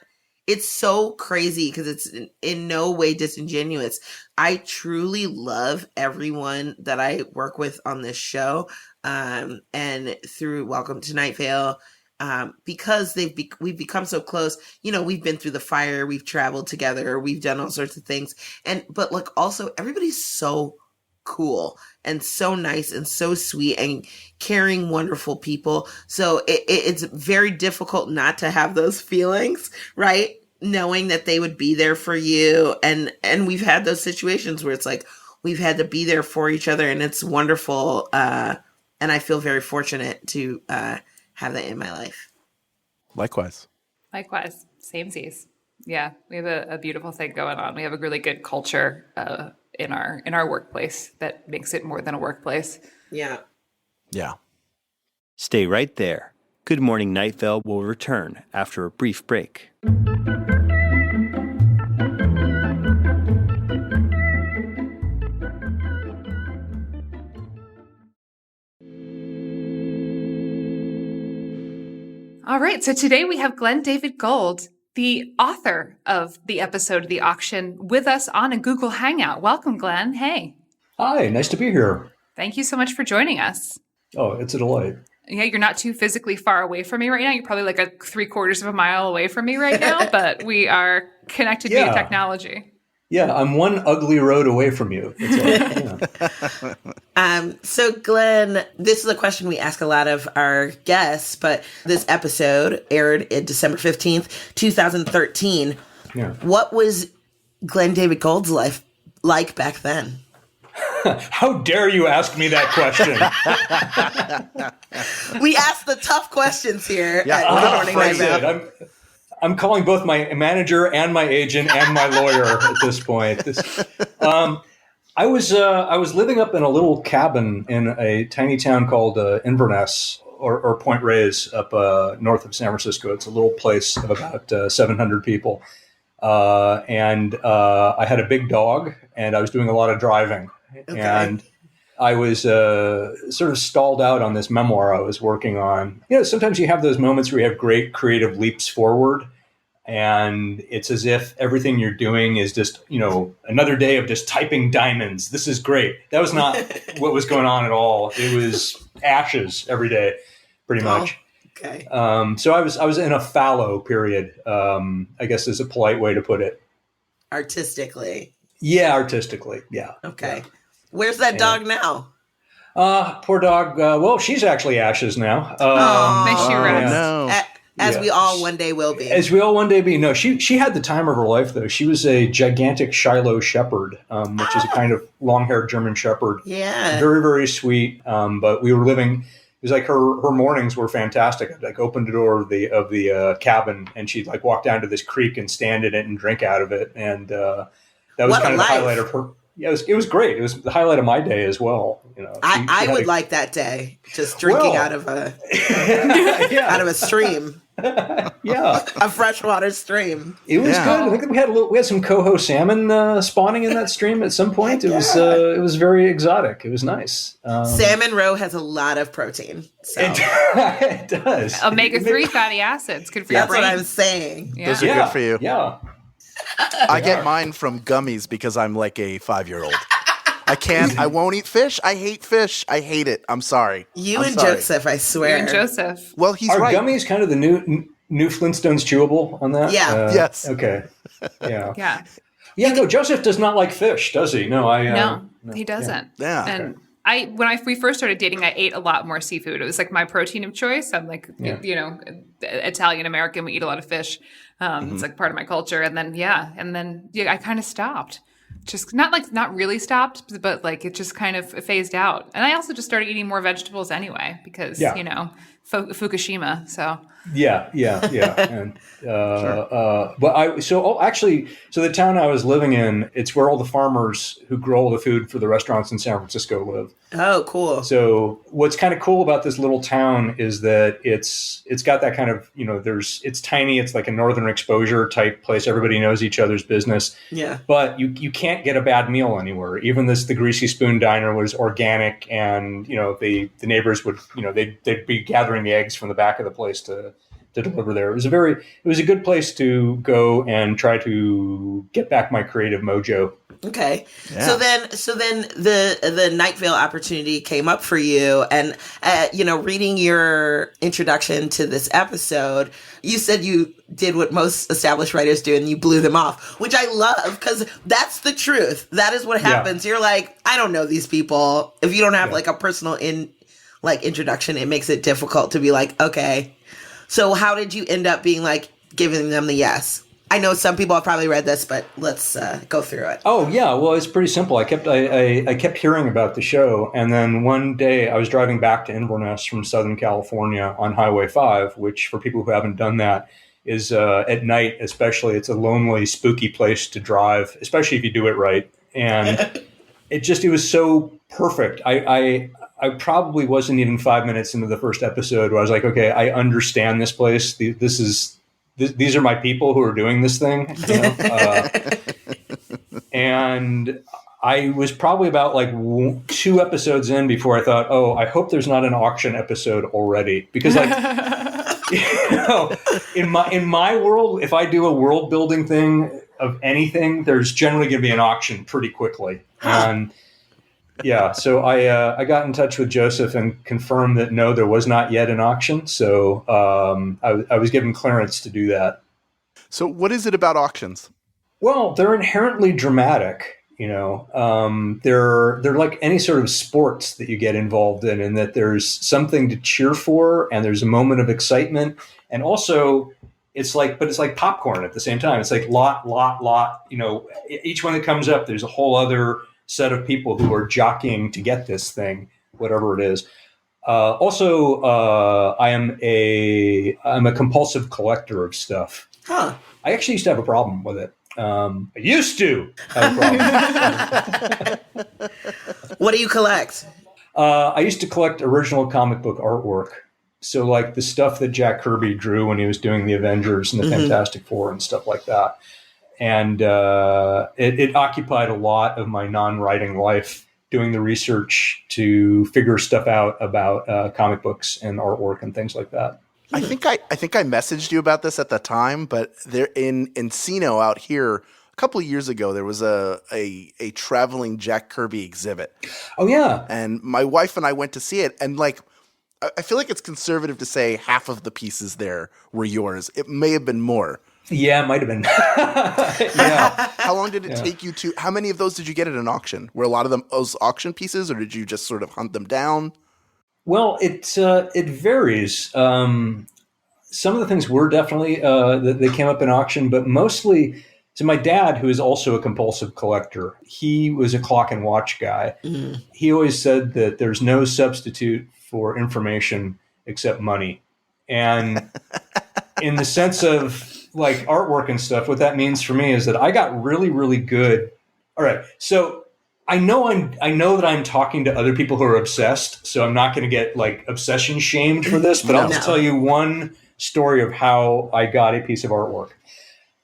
S3: it's so crazy because it's in no way disingenuous. I truly love everyone that I work with on this show. And through Welcome to Night Vale, because we've become so close. We've been through the fire, we've traveled together, we've done all sorts of things. But also everybody's so cool and so nice and so sweet and caring, wonderful people. So it's very difficult not to have those feelings, right? Knowing that they would be there for you. And we've had those situations where it's we've had to be there for each other, and it's wonderful. And I feel very fortunate to have that in my life.
S1: Likewise.
S4: Samesies. Yeah, we have a beautiful thing going on. We have a really good culture in our workplace that makes it more than a workplace.
S3: Yeah.
S5: Stay right there. Good Morning Night Vale will return after a brief break.
S4: All right, so today we have Glen David Gold, the author of the episode of The Auction, with us on a Google Hangout. Welcome, Glen. Hey.
S6: Hi, nice to be here.
S4: Thank you so much for joining us.
S6: Oh, it's a delight.
S4: Yeah, you're not too physically far away from me right now. You're probably like a 3/4 of a mile away from me right now, but we are connected via technology.
S6: Yeah, I'm one ugly road away from you. That's all. Yeah.
S3: So Glenn, this is a question we ask a lot of our guests, but this episode aired in December 15th, 2013.
S6: Yeah.
S3: What was Glen David Gold's life like back then?
S6: How dare you ask me that question?
S3: We ask the tough questions here at Good Morning Night Vale.
S6: I'm calling both my manager and my agent and my lawyer at this point. I was living up in a little cabin in a tiny town called Inverness or Point Reyes up north of San Francisco. It's a little place of about 700 people. And I had a big dog, and I was doing a lot of driving. Okay. And I was sort of stalled out on this memoir I was working on. You know, sometimes you have those moments where you have great creative leaps forward, and it's as if everything you're doing is just, you know, another day of just typing diamonds. This is great. That was not what was going on at all. It was ashes every day, pretty much.
S3: Okay.
S6: So I was in a fallow period, I guess is a polite way to put it.
S3: Artistically.
S6: Yeah, artistically. Yeah.
S3: Okay. Yeah. Where's that dog now?
S6: Poor dog. Well, she's actually ashes now.
S4: May she rest.
S1: No.
S3: As we all one day will be.
S6: As we all one day be. No, she had the time of her life, though. She was a gigantic Shiloh Shepherd, which is a kind of long-haired German Shepherd.
S3: Yeah.
S6: Very, very sweet. But we were living... It was like her mornings were fantastic. I'd like open the door of the cabin, and she'd like walk down to this creek and stand in it and drink out of it. And that was kind of the highlight of her. Yeah, it was great. It was the highlight of my day as well. You know,
S3: I would like that day, just drinking out of a out of a stream.
S6: Yeah,
S3: a freshwater stream.
S6: It was good. I think we had some coho salmon spawning in that stream at some point. It was very exotic. It was nice.
S3: Salmon roe has a lot of protein. So.
S6: It does.
S4: Omega-3 fatty acids, good for your brain.
S3: That's what I'm saying.
S1: Yeah. Those are good for you.
S6: Yeah.
S1: I get mine from gummies because I'm like a 5-year-old. I won't eat fish. I hate fish. I hate it. I'm sorry.
S3: I'm sorry. Joseph, I swear.
S4: You and Joseph.
S1: Well, he's
S6: right.
S1: Are
S6: gummies kind of the new Flintstones chewable on that?
S3: Yeah.
S1: Yes.
S6: Okay. Yeah.
S4: Yeah.
S6: Yeah, no, Joseph does not like fish, does he? No,
S4: No, he doesn't.
S1: Yeah.
S4: And when we first started dating, I ate a lot more seafood. It was like my protein of choice. I'm like, you know, Italian American. We eat a lot of fish. It's like part of my culture. And then I kind of stopped. Just not really stopped, but like it just kind of phased out. And I also just started eating more vegetables anyway because you know Fukushima. So
S6: yeah. And but so the town I was living in, it's where all the farmers who grow all the food for the restaurants in San Francisco live.
S3: Oh, cool.
S6: So what's kind of cool about this little town is that it's got that kind of, you know, it's tiny. It's like a northern exposure type place. Everybody knows each other's business.
S3: Yeah.
S6: But you can't get a bad meal anywhere. Even the Greasy Spoon Diner was organic, and, you know, the neighbors would, you know, they'd be gathering the eggs from the back of the place to deliver there. It was a good place to go and try to get back my creative mojo.
S3: Okay. Yeah. So then the Night Vale opportunity came up for you, and you know, reading your introduction to this episode, you said you did what most established writers do and you blew them off, which I love because that's the truth. That is what happens. Yeah. You're like, I don't know these people. If you don't have like a personal introduction, it makes it difficult to be like, okay. So how did you end up being like giving them the yes? I know some people have probably read this, but let's go through it.
S6: Oh yeah, well it's pretty simple. I kept hearing about the show, and then one day I was driving back to Inverness from Southern California on Highway 5, which for people who haven't done that is at night especially, it's a lonely, spooky place to drive, especially if you do it right. And it was so perfect. I probably wasn't even 5 minutes into the first episode where I was like, okay, I understand this place. These are my people who are doing this thing, you know? And I was probably about like 2 episodes in before I thought, oh, I hope there's not an auction episode already, because like, you know, in my world, if I do a world building thing of anything, there's generally going to be an auction pretty quickly. And Yeah, so I got in touch with Joseph and confirmed that no, there was not yet an auction. So I was given clearance to do that.
S1: So what is it about auctions?
S6: Well, they're inherently dramatic. They're like any sort of sports that you get involved in that there's something to cheer for and there's a moment of excitement. And also it's like popcorn at the same time. It's like lot. Each one that comes up, there's a whole other set of people who are jockeying to get this thing, whatever it is. I'm a compulsive collector of stuff.
S3: Huh.
S6: I actually used to have a problem with it. I used to have a problem.
S3: What do you collect?
S6: I used to collect original comic book artwork. So like the stuff that Jack Kirby drew when he was doing the Avengers and the Fantastic Four and stuff like that. And it occupied a lot of my non-writing life, doing the research to figure stuff out about comic books and artwork and things like that.
S1: I think I messaged you about this at the time, but there in Encino out here a couple of years ago, there was a traveling Jack Kirby exhibit.
S6: Oh yeah,
S1: and my wife and I went to see it, and like I feel like it's conservative to say half of the pieces there were yours. It may have been more.
S6: Yeah, it might have been.
S1: Yeah. How long did it take you to? How many of those did you get at an auction? Were a lot of them those auction pieces, or did you just sort of hunt them down?
S6: Well, it varies. Some of the things were definitely they came up in auction, but mostly. So my dad, who is also a compulsive collector, he was a clock and watch guy. Mm-hmm. He always said that there's no substitute for information except money, and in the sense of like artwork and stuff, what that means for me is that I got really, really good. All right, so. I know that I'm talking to other people who are obsessed, so I'm not going to get like obsession shamed for this, but I'll just tell you one story of how I got a piece of artwork.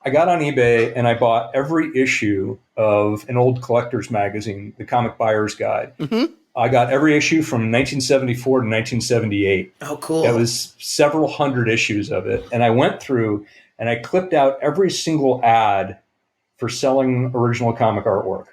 S6: I got on eBay and I bought every issue of an old collector's magazine, the Comic Buyer's Guide. Mm-hmm. I got every issue from 1974 to 1978.
S3: Oh, cool.
S6: That was several hundred issues of it. And I went through and I clipped out every single ad for selling original comic artwork.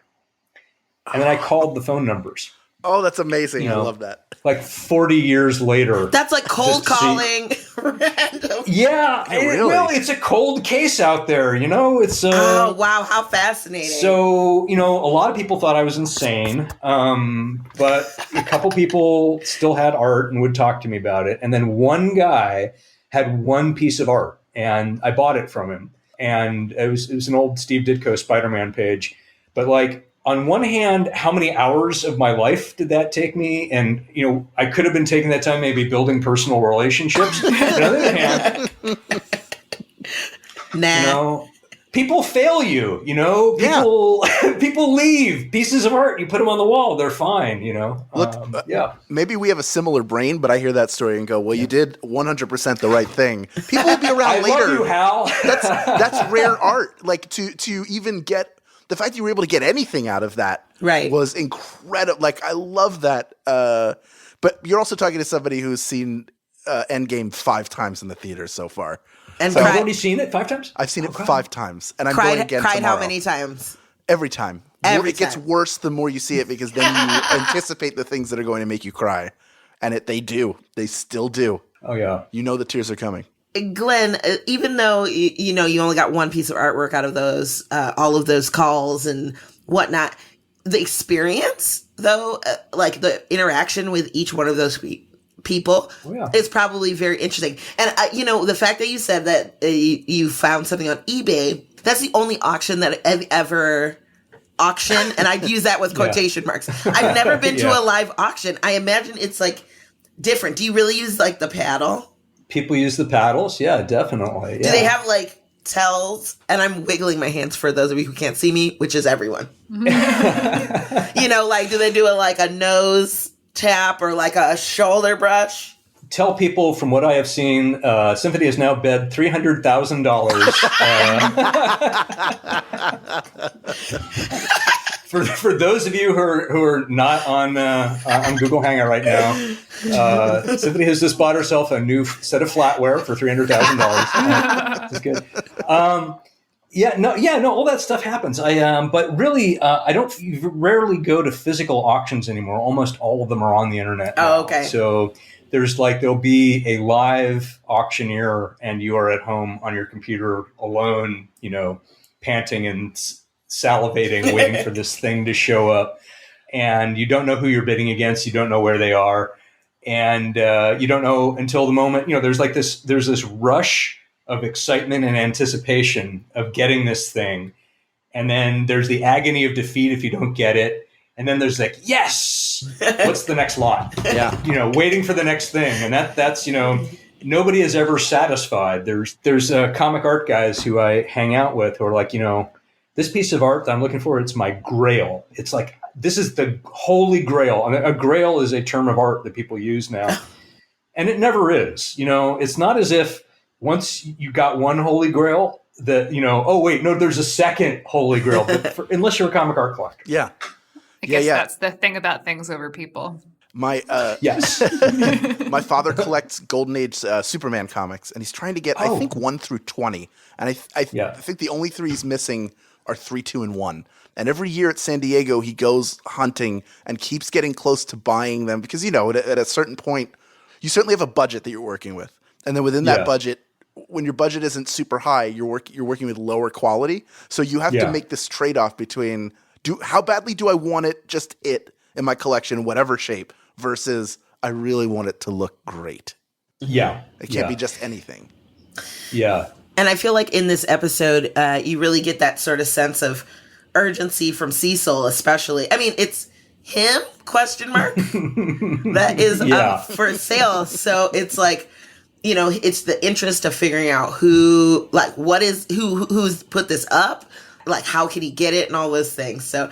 S6: And then I called the phone numbers.
S1: Oh, that's amazing. I love that.
S6: Like 40 years later.
S3: That's like cold calling. Random.
S6: Yeah.
S1: Really?
S6: Well, it's a cold case out there, It's
S3: oh, wow. How fascinating.
S6: So, a lot of people thought I was insane. But a couple people still had art and would talk to me about it. And then one guy had one piece of art and I bought it from him. And it was an old Steve Ditko Spider-Man page. But like, on one hand, how many hours of my life did that take me? And, I could have been taking that time maybe building personal relationships. On the other hand, people fail you, people leave pieces of art. You put them on the wall. They're fine,
S1: Look, maybe we have a similar brain, but I hear that story and go, well, you did 100% the right thing. People will be around later.
S6: I love you, Hal.
S1: That's rare art. Like to even get, the fact you were able to get anything out of that was incredible. Like, I love that. But you're also talking to somebody who's seen Endgame 5 times in the theater so far.
S3: And
S6: so I've already seen it 5 times?
S1: I've seen it 5 times. And I'm going again
S3: cried
S1: tomorrow.
S3: How many times?
S1: Every time. It gets worse the more you see it because then you anticipate the things that are going to make you cry. And they do. They still do.
S6: Oh, yeah.
S1: The tears are coming.
S3: Glenn, even though, you only got one piece of artwork out of those, all of those calls and whatnot, the experience, though, like the interaction with each one of those people is probably very interesting. And, the fact that you said that you found something on eBay, that's the only auction that I've ever auctioned. And I'd use that with quotation marks. I've never been to a live auction. I imagine it's like different. Do you really use like the paddle?
S6: People use the paddles? Yeah, definitely. Yeah.
S3: Do they have like tells? And I'm wiggling my hands for those of you who can't see me, which is everyone. Like do they do a nose tap or like a shoulder brush?
S6: Tell people from what I have seen, Symphony has now bid $300,000. For those of you who are not on Google Hangout right now, Symphony has just bought herself a new set of flatware for $300,000. That's good. no, all that stuff happens. But really, I don't rarely go to physical auctions anymore. Almost all of them are on the internet now.
S3: Oh, okay.
S6: So there'll be a live auctioneer, and you are at home on your computer alone, panting and salivating, waiting for this thing to show up. And you don't know who you're bidding against. You don't know where they are. And you don't know until the moment, there's this rush of excitement and anticipation of getting this thing. And then there's the agony of defeat if you don't get it. And then there's like, yes, what's the next lot?
S1: Yeah.
S6: Waiting for the next thing. And that's, nobody is ever satisfied. There's comic art guys who I hang out with who are like, this piece of art that I'm looking for, it's my grail. It's like, this is the holy grail. I mean, a grail is a term of art that people use now. And it never is. It's not as if once you got one holy grail that, oh, wait, no, there's a second holy grail, unless you're a comic art collector.
S1: Yeah.
S4: I guess that's the thing about things over people.
S1: Yes. My father collects Golden Age Superman comics, and he's trying to get, I think, 1 through 20. And I think the only 3 he's missing are 3, 2, and 1. And every year at San Diego, he goes hunting and keeps getting close to buying them because, at a certain point, you certainly have a budget that you're working with. And then within that budget, when your budget isn't super high, you're working with lower quality. So you have to make this trade-off between how badly do I want it, just it in my collection, whatever shape, versus I really want it to look great.
S6: Yeah.
S1: It can't be just anything.
S6: Yeah.
S3: And I feel like in this episode, you really get that sort of sense of urgency from Cecil, especially. I mean, it's him, ? That is up for sale. So it's like, it's the interest of figuring out who's put this up, like how can he get it and all those things. So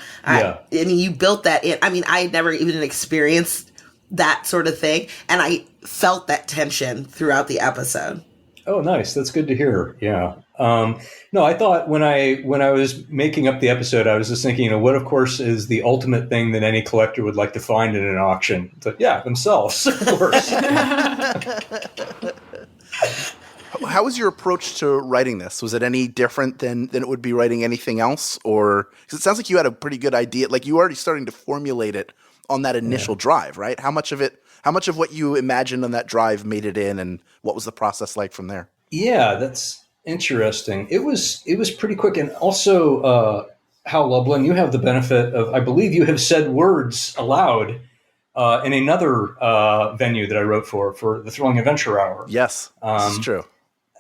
S3: you built that in. I mean, I never even experienced that sort of thing, and I felt that tension throughout the episode.
S6: Oh, nice. That's good to hear. Yeah. No, I thought when I was making up the episode, I was just thinking, what, of course, is the ultimate thing that any collector would like to find in an auction? But themselves, of course.
S1: How was your approach to writing this? Was it any different than it would be writing anything else? Or because it sounds like you had a pretty good idea, like you were already starting to formulate it on that initial drive, right? How much of what you imagined on that drive made it in, and what was the process like from there? Yeah,
S6: that's interesting. It was pretty quick. And also, Hal Lublin, you have the benefit of, I believe you have said words aloud in another venue that I wrote for the Thrilling Adventure Hour.
S1: Yes, this is true.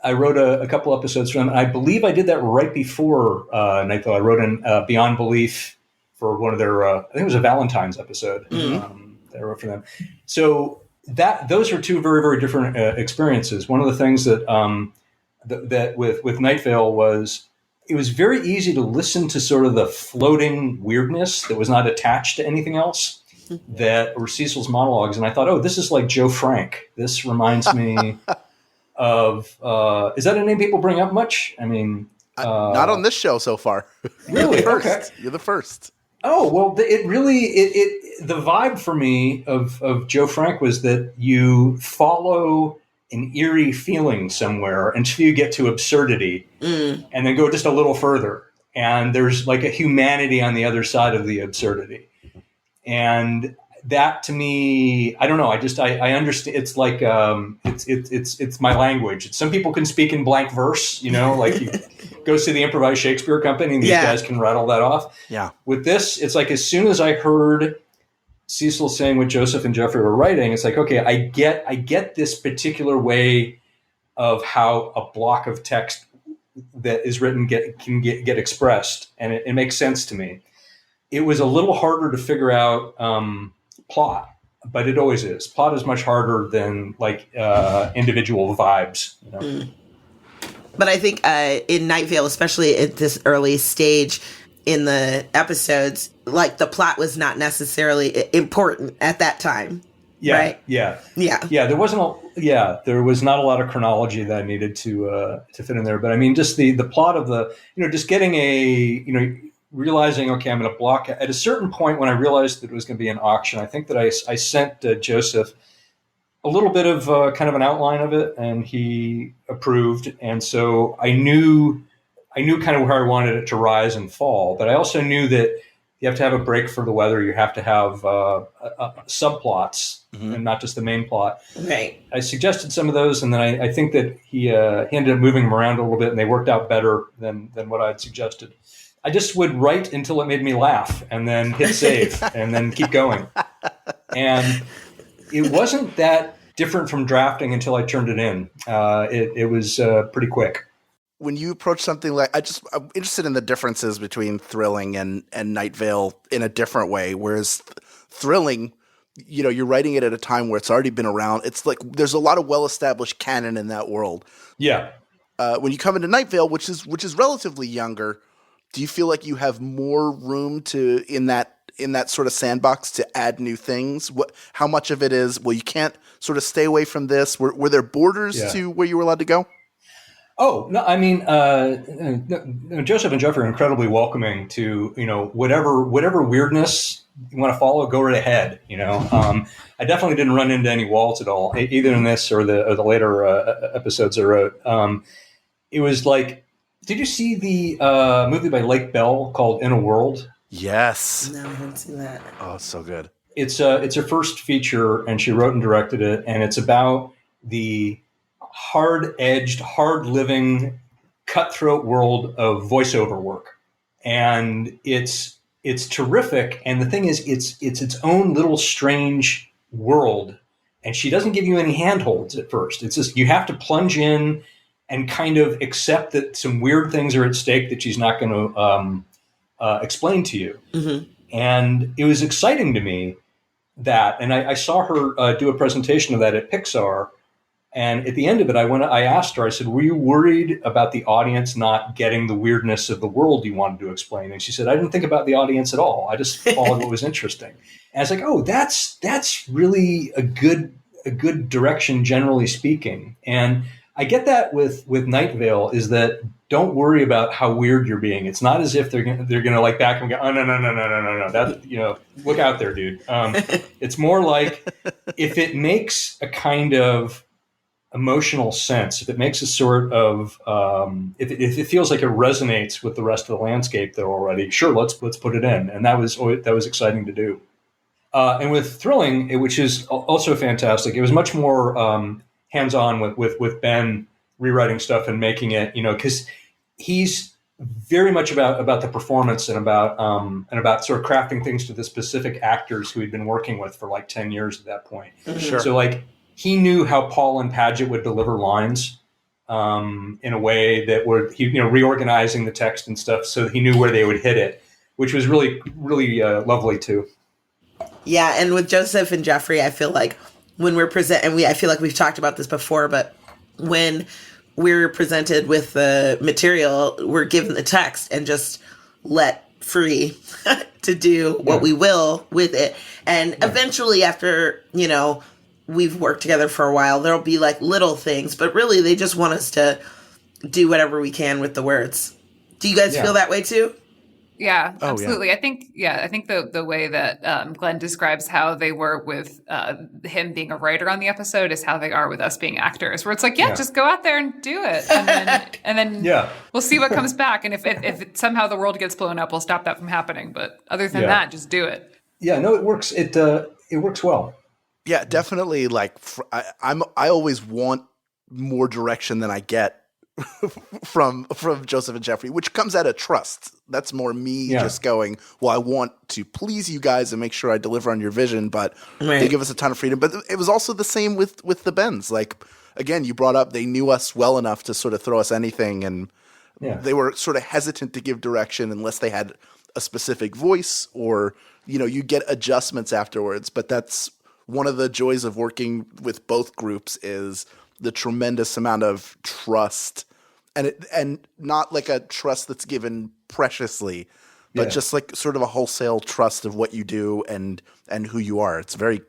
S6: I wrote a couple episodes for them. I believe I did that right before Night Vale. I wrote in Beyond Belief for one of their, I think it was a Valentine's episode that I wrote for them. So those are 2 very, very different experiences. One of the things that that with Night Vale was it was very easy to listen to sort of the floating weirdness that was not attached to anything else that were Cecil's monologues. And I thought, this is like Joe Frank. This reminds me of, is that a name people bring up much? I mean,
S1: not on this show so far.
S6: Really?
S1: Okay. You're the first.
S6: Oh, well, it really, the vibe for me of Joe Frank was that you follow an eerie feeling somewhere until you get to absurdity and then go just a little further. And there's like a humanity on the other side of the absurdity. And that to me, I don't know. I understand. It's like, it's my language. Some people can speak in blank verse, like you go to the Improvised Shakespeare Company and these guys can rattle that off. Yeah. With this, it's like, as soon as I heard Cecil saying what Joseph and Jeffrey were writing, it's like, okay, I get this particular way of how a block of text that is written can get expressed. And it makes sense to me. It was a little harder to figure out, plot, but it always is. Plot is much harder than individual vibes.
S3: But I think in Night Vale, especially at this early stage in the episodes, like the plot was not necessarily important at that time.
S6: Yeah,
S3: right?
S6: Yeah. There was not a lot of chronology that I needed to fit in there. But I mean, just the plot of the, just getting realizing, okay, I'm going to block it. At a certain point when I realized that it was going to be an auction, I think that I sent Joseph a little bit of kind of an outline of it, and he approved. And so I knew I knew kind of where I wanted it to rise and fall, but I also knew that you have to have a break for the weather. You have to have subplots and not just the main plot.
S3: Right.
S6: I suggested some of those, and then I think that he ended up moving them around a little bit, and they worked out better than what I had suggested. I just would write until it made me laugh, and then hit save, and then keep going. And it wasn't that different from drafting until I turned it in. It was pretty quick.
S1: When you approach something like, I'm interested in the differences between Thrilling and Night Vale in a different way. Whereas Thrilling, you're writing it at a time where it's already been around. It's like there's a lot of well-established canon in that world.
S6: Yeah.
S1: When you come into Night Vale, which is relatively younger, do you feel like you have more room to in that sort of sandbox to add new things? How much of it is, well, you can't sort of stay away from this? Were there borders to where you were allowed to go?
S6: Oh, no, I mean, Joseph and Jeffrey are incredibly welcoming to, whatever weirdness you want to follow, go right ahead. I definitely didn't run into any walls at all, either in this or the later episodes I wrote. It was like, did you see the movie by Lake Bell called In a World?
S1: Yes.
S3: No, I haven't seen that.
S1: Oh, it's so good.
S6: It's her first feature, and she wrote and directed it, and it's about the hard-edged, hard-living, cutthroat world of voiceover work, and it's terrific. And the thing is, it's its own little strange world, and she doesn't give you any handholds at first. It's just you have to plunge in and kind of accept that some weird things are at stake that she's not going to explain to you. Mm-hmm. And it was exciting to me that, and I saw her do a presentation of that at Pixar. And at the end of it, I asked her, I said, were you worried about the audience not getting the weirdness of the world you wanted to explain? And she said, I didn't think about the audience at all. I just followed what was interesting. And I was like, oh, that's really a good direction, generally speaking. And I get that with Night Vale, is that don't worry about how weird you're being. It's not as if they're gonna like back and go, oh no. That look out there, dude. It's more like if it makes a kind of emotional sense, if it makes a sort of if it feels like it resonates with the rest of the landscape there already, sure, let's put it in. And that was exciting to do. And with Thrilling, which is also fantastic, it was much more hands-on with Ben rewriting stuff and making it, because he's very much about the performance and about sort of crafting things to the specific actors who he'd been working with for like 10 years at that point.
S1: Sure.
S6: So like he knew how Paul and Padgett would deliver lines in a way that would, reorganizing the text and stuff, so he knew where they would hit it, which was really, really lovely too.
S3: Yeah, and with Joseph and Jeffrey, I feel like when we're I feel like we've talked about this before, but when we're presented with the material, we're given the text and just let free to do what we will with it. And eventually, after, we've worked together for a while, there'll be like little things, but really they just want us to do whatever we can with the words. Do you guys feel that way too?
S4: Yeah, absolutely. Yeah. I think the way that Glenn describes how they were with him being a writer on the episode is how they are with us being actors, where it's like, just go out there and do it. And then we'll see what comes back. And if somehow the world gets blown up, we'll stop that from happening. But other than that, just do it. Yeah, no, it works. It works well.
S1: Yeah, definitely. Like I always want more direction than I get from Joseph and Jeffrey, which comes out of trust. That's more me just going, well, I want to please you guys and make sure I deliver on your vision, but they give us a ton of freedom. But it was also the same with the Bens. Like, again, you brought up they knew us well enough to sort of throw us anything, and they were sort of hesitant to give direction unless they had a specific voice or, you get adjustments afterwards. But that's one of the joys of working with both groups is the tremendous amount of trust. And not like a trust that's given preciously, but just like sort of a wholesale trust of what you do and who you are. It's very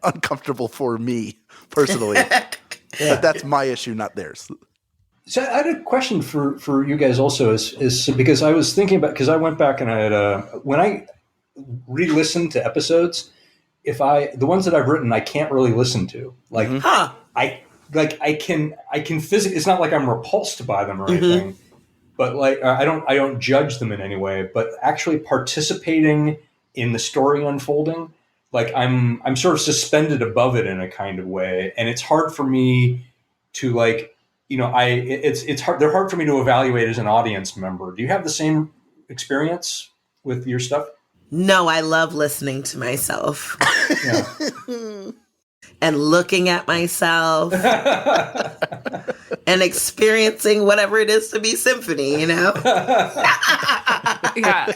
S1: uncomfortable for me personally, but that's my issue, not theirs.
S6: So I had a question for you guys also is because I was thinking about, because I went back and I had when I re-listened to episodes, the ones that I've written, I can't really listen to. Like like I can physically. It's not like I'm repulsed by them or anything, but like I don't judge them in any way. But actually participating in the story unfolding, like I'm sort of suspended above it in a kind of way, and it's hard for me to like, it's hard. They're hard for me to evaluate as an audience member. Do you have the same experience with your stuff?
S3: No, I love listening to myself
S6: Yeah.
S3: and looking at myself and experiencing whatever it is to be Symphony,
S4: Yeah.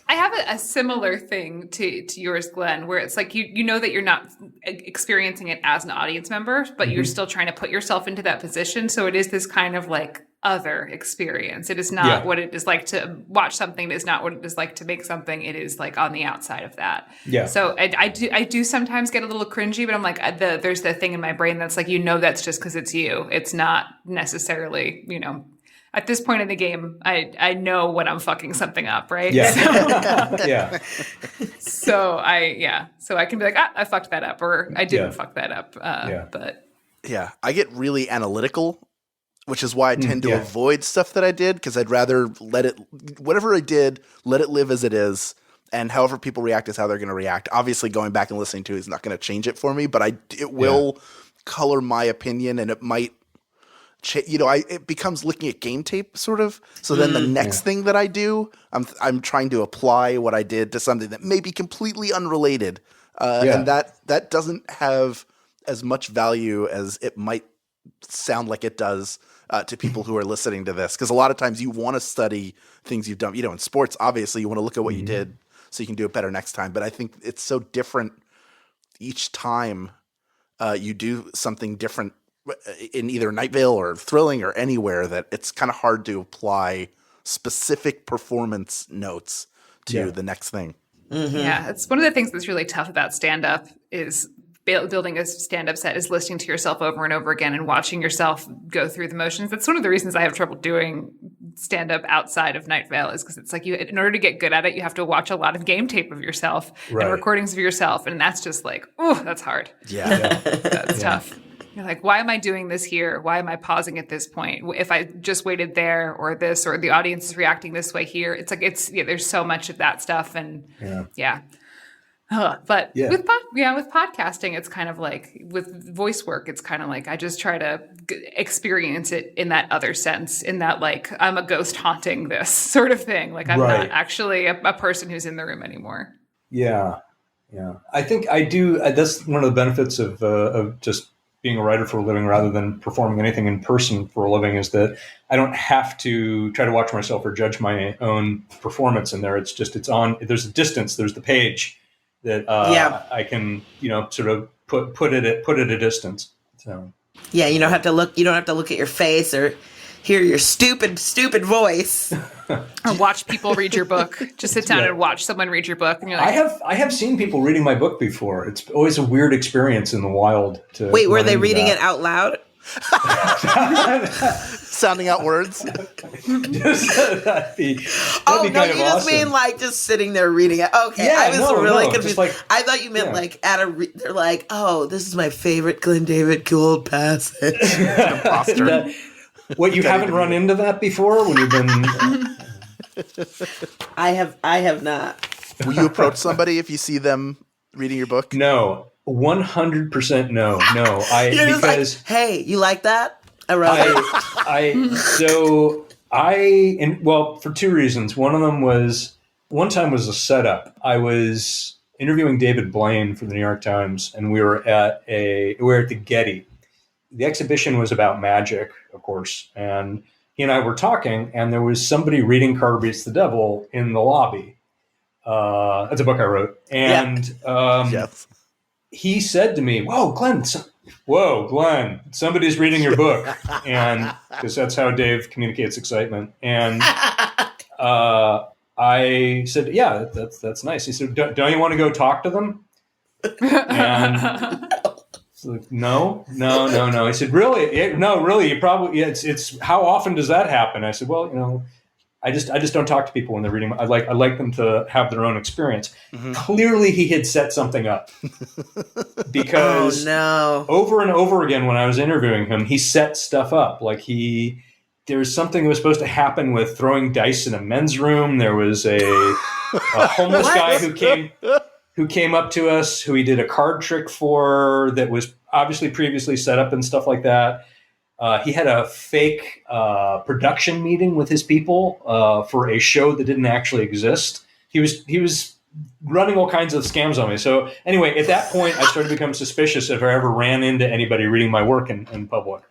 S4: I have a similar thing to yours, Glenn, where it's like you know that you're not experiencing it as an audience member, but you're still trying to put yourself into that position. So it is this kind of like other experience. It is not what it is like to watch something. It is not what it is like to make something. It is like on the outside of that. Yeah. So I do sometimes get a little cringy, but I'm like, there's the thing in my brain that's like, that's just because it's you. It's not necessarily, at this point in the game, I know when I'm fucking something up, right?
S6: Yeah.
S4: So,
S6: Yeah.
S4: So I can be like, I fucked that up, or I didn't fuck that up. But
S1: yeah, I get really analytical, which is why I tend to avoid stuff that I did, because I'd rather whatever I did, let it live as it is, and however people react is how they're going to react. Obviously, going back and listening to it is not going to change it for me, but it will color my opinion, and it might. It becomes looking at game tape, sort of. So then the next thing that I do, I'm trying to apply what I did to something that may be completely unrelated, and that doesn't have as much value as it might sound like it does to people who are listening to this. Because a lot of times you want to study things you've done. In sports, obviously, you want to look at what you did so you can do it better next time. But I think it's so different each time you do something different in either Night Vale or Thrilling or anywhere, that it's kind of hard to apply specific performance notes to the next thing.
S3: Mm-hmm.
S4: Yeah, it's one of the things that's really tough about stand-up is building a stand-up set is listening to yourself over and over again and watching yourself go through the motions. That's one of the reasons I have trouble doing stand-up outside of Night Vale, is because it's like in order to get good at it, you have to watch a lot of game tape of yourself and recordings of yourself. And that's just like, that's hard.
S1: Yeah.
S4: That's tough. You're like, why am I doing this here? Why am I pausing at this point? If I just waited there or this, or the audience is reacting this way here, it's like, there's so much of that stuff. And but with podcasting, it's kind of like with voice work, it's kind of like, I just try to experience it in that other sense, in that like, I'm a ghost haunting this sort of thing. Like I'm not actually a person who's in the room anymore.
S6: Yeah. Yeah. I think I do. That's one of the benefits of just being a writer for a living rather than performing anything in person for a living, is that I don't have to try to watch myself or judge my own performance in there. It's just, it's on, there's a distance, there's the page that I can, sort of put it at a distance. So
S3: yeah, you don't have to look at your face or hear your stupid voice.
S4: Or watch people read your book. Just sit down and watch someone read your book, and you're like,
S6: I have seen people reading my book before. It's always a weird experience in the wild.
S3: Wait, were they reading it out loud?
S1: Sounding out words.
S6: That'd be
S3: you just mean like just sitting there reading it. Okay, I was really confused. I thought you meant like they're like, oh, this is my favorite Glen David Gold passage.
S1: Imposter.
S6: What, you haven't run into that before when you've been?
S3: I have not.
S1: Will you approach somebody if you see them reading your book?
S6: No, 100% no.
S3: You're because just like, hey, you like that? I wrote it.
S6: For two reasons. One of them was, one time was a setup. I was interviewing David Blaine for the New York Times, and we were at the Getty. The exhibition was about magic, of course, and he and I were talking, and there was somebody reading Carter Beats the Devil in the lobby. That's a book I wrote. And
S1: yes.
S6: He said to me, whoa, Glenn, somebody's reading your book. And because that's how Dave communicates excitement. And I said, yeah, that's nice. He said, don't you want to go talk to them? And like, no. He said, really? No, really, you probably, it's how often does that happen? I said, well, I just don't talk to people when they're reading. I like them to have their own experience. Clearly, he had set something up because over and over again when I was interviewing him, he set stuff up. Like there was something that was supposed to happen with throwing dice in a men's room. There was a homeless guy who came up to us, who he did a card trick for that was obviously previously set up and stuff like that. He had a fake production meeting with his people for a show that didn't actually exist. He was running all kinds of scams on me. So anyway, at that point, I started to become suspicious if I ever ran into anybody reading my work in public.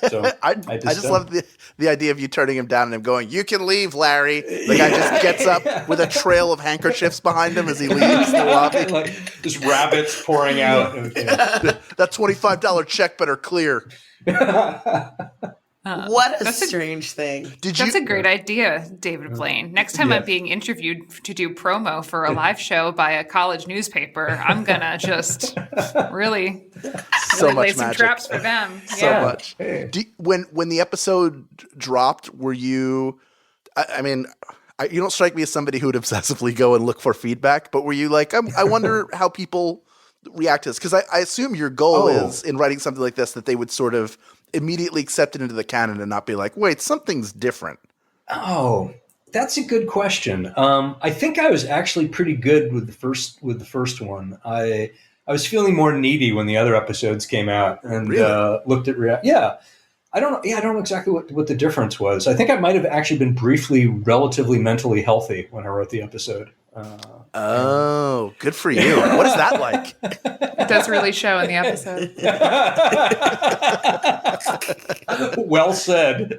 S6: So
S1: I just love the idea of you turning him down and him going, "You can leave, Larry." The guy just gets up with a trail of handkerchiefs behind him as he leaves the lobby.
S6: Like just rabbits pouring out.
S1: That $25 check better clear.
S3: What a strange thing.
S4: That's a great idea, David Blaine. Next time I'm being interviewed to do promo for a live show by a college newspaper, I'm going to just really lay some traps for them.
S1: So much. When the episode dropped, were you, you don't strike me as somebody who would obsessively go and look for feedback, but were you like, I wonder how people react to this? Because I assume your goal is, in writing something like this, that they would sort of immediately accept it into the canon and not be like, wait, something's different.
S6: Oh, that's a good question. I think I was actually pretty good with the first one. I was feeling more needy when the other episodes came out and looked at I don't know exactly what the difference was. I think I might have actually been briefly relatively mentally healthy when I wrote the episode.
S1: Good for you. What is that like?
S4: It does really show in the episode.
S6: Well said.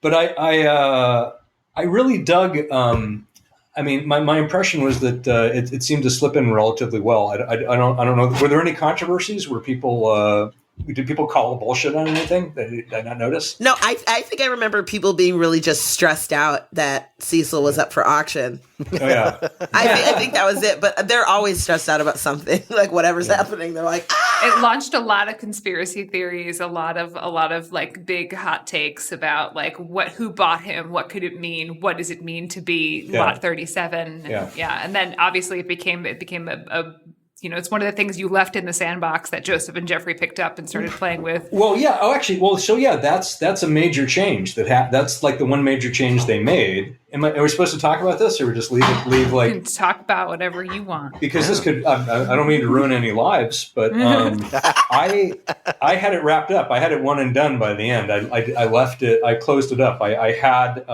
S6: But I really dug. My impression was that it seemed to slip in relatively well. I don't know. Were there any controversies? Were people? Did people call bullshit on anything? Did I not notice?
S3: No, I think I remember people being really just stressed out that Cecil was up for auction.
S6: Oh, yeah.
S3: I think that was it. But they're always stressed out about something, like whatever's happening. They're like,
S4: It launched a lot of conspiracy theories, a lot of like big hot takes about like who bought him, what could it mean, what does it mean to be Lot 37, and then obviously it became a it's one of the things you left in the sandbox that Joseph and Jeffrey picked up and started playing with.
S6: Well, yeah. Oh, actually, that's a major change. That's like the one major change they made. Are we supposed to talk about this, or just leave like?
S4: You can talk about whatever you want.
S6: Because this could. I don't mean to ruin any lives, but I had it wrapped up. I had it one and done by the end. I left it. I closed it up. I had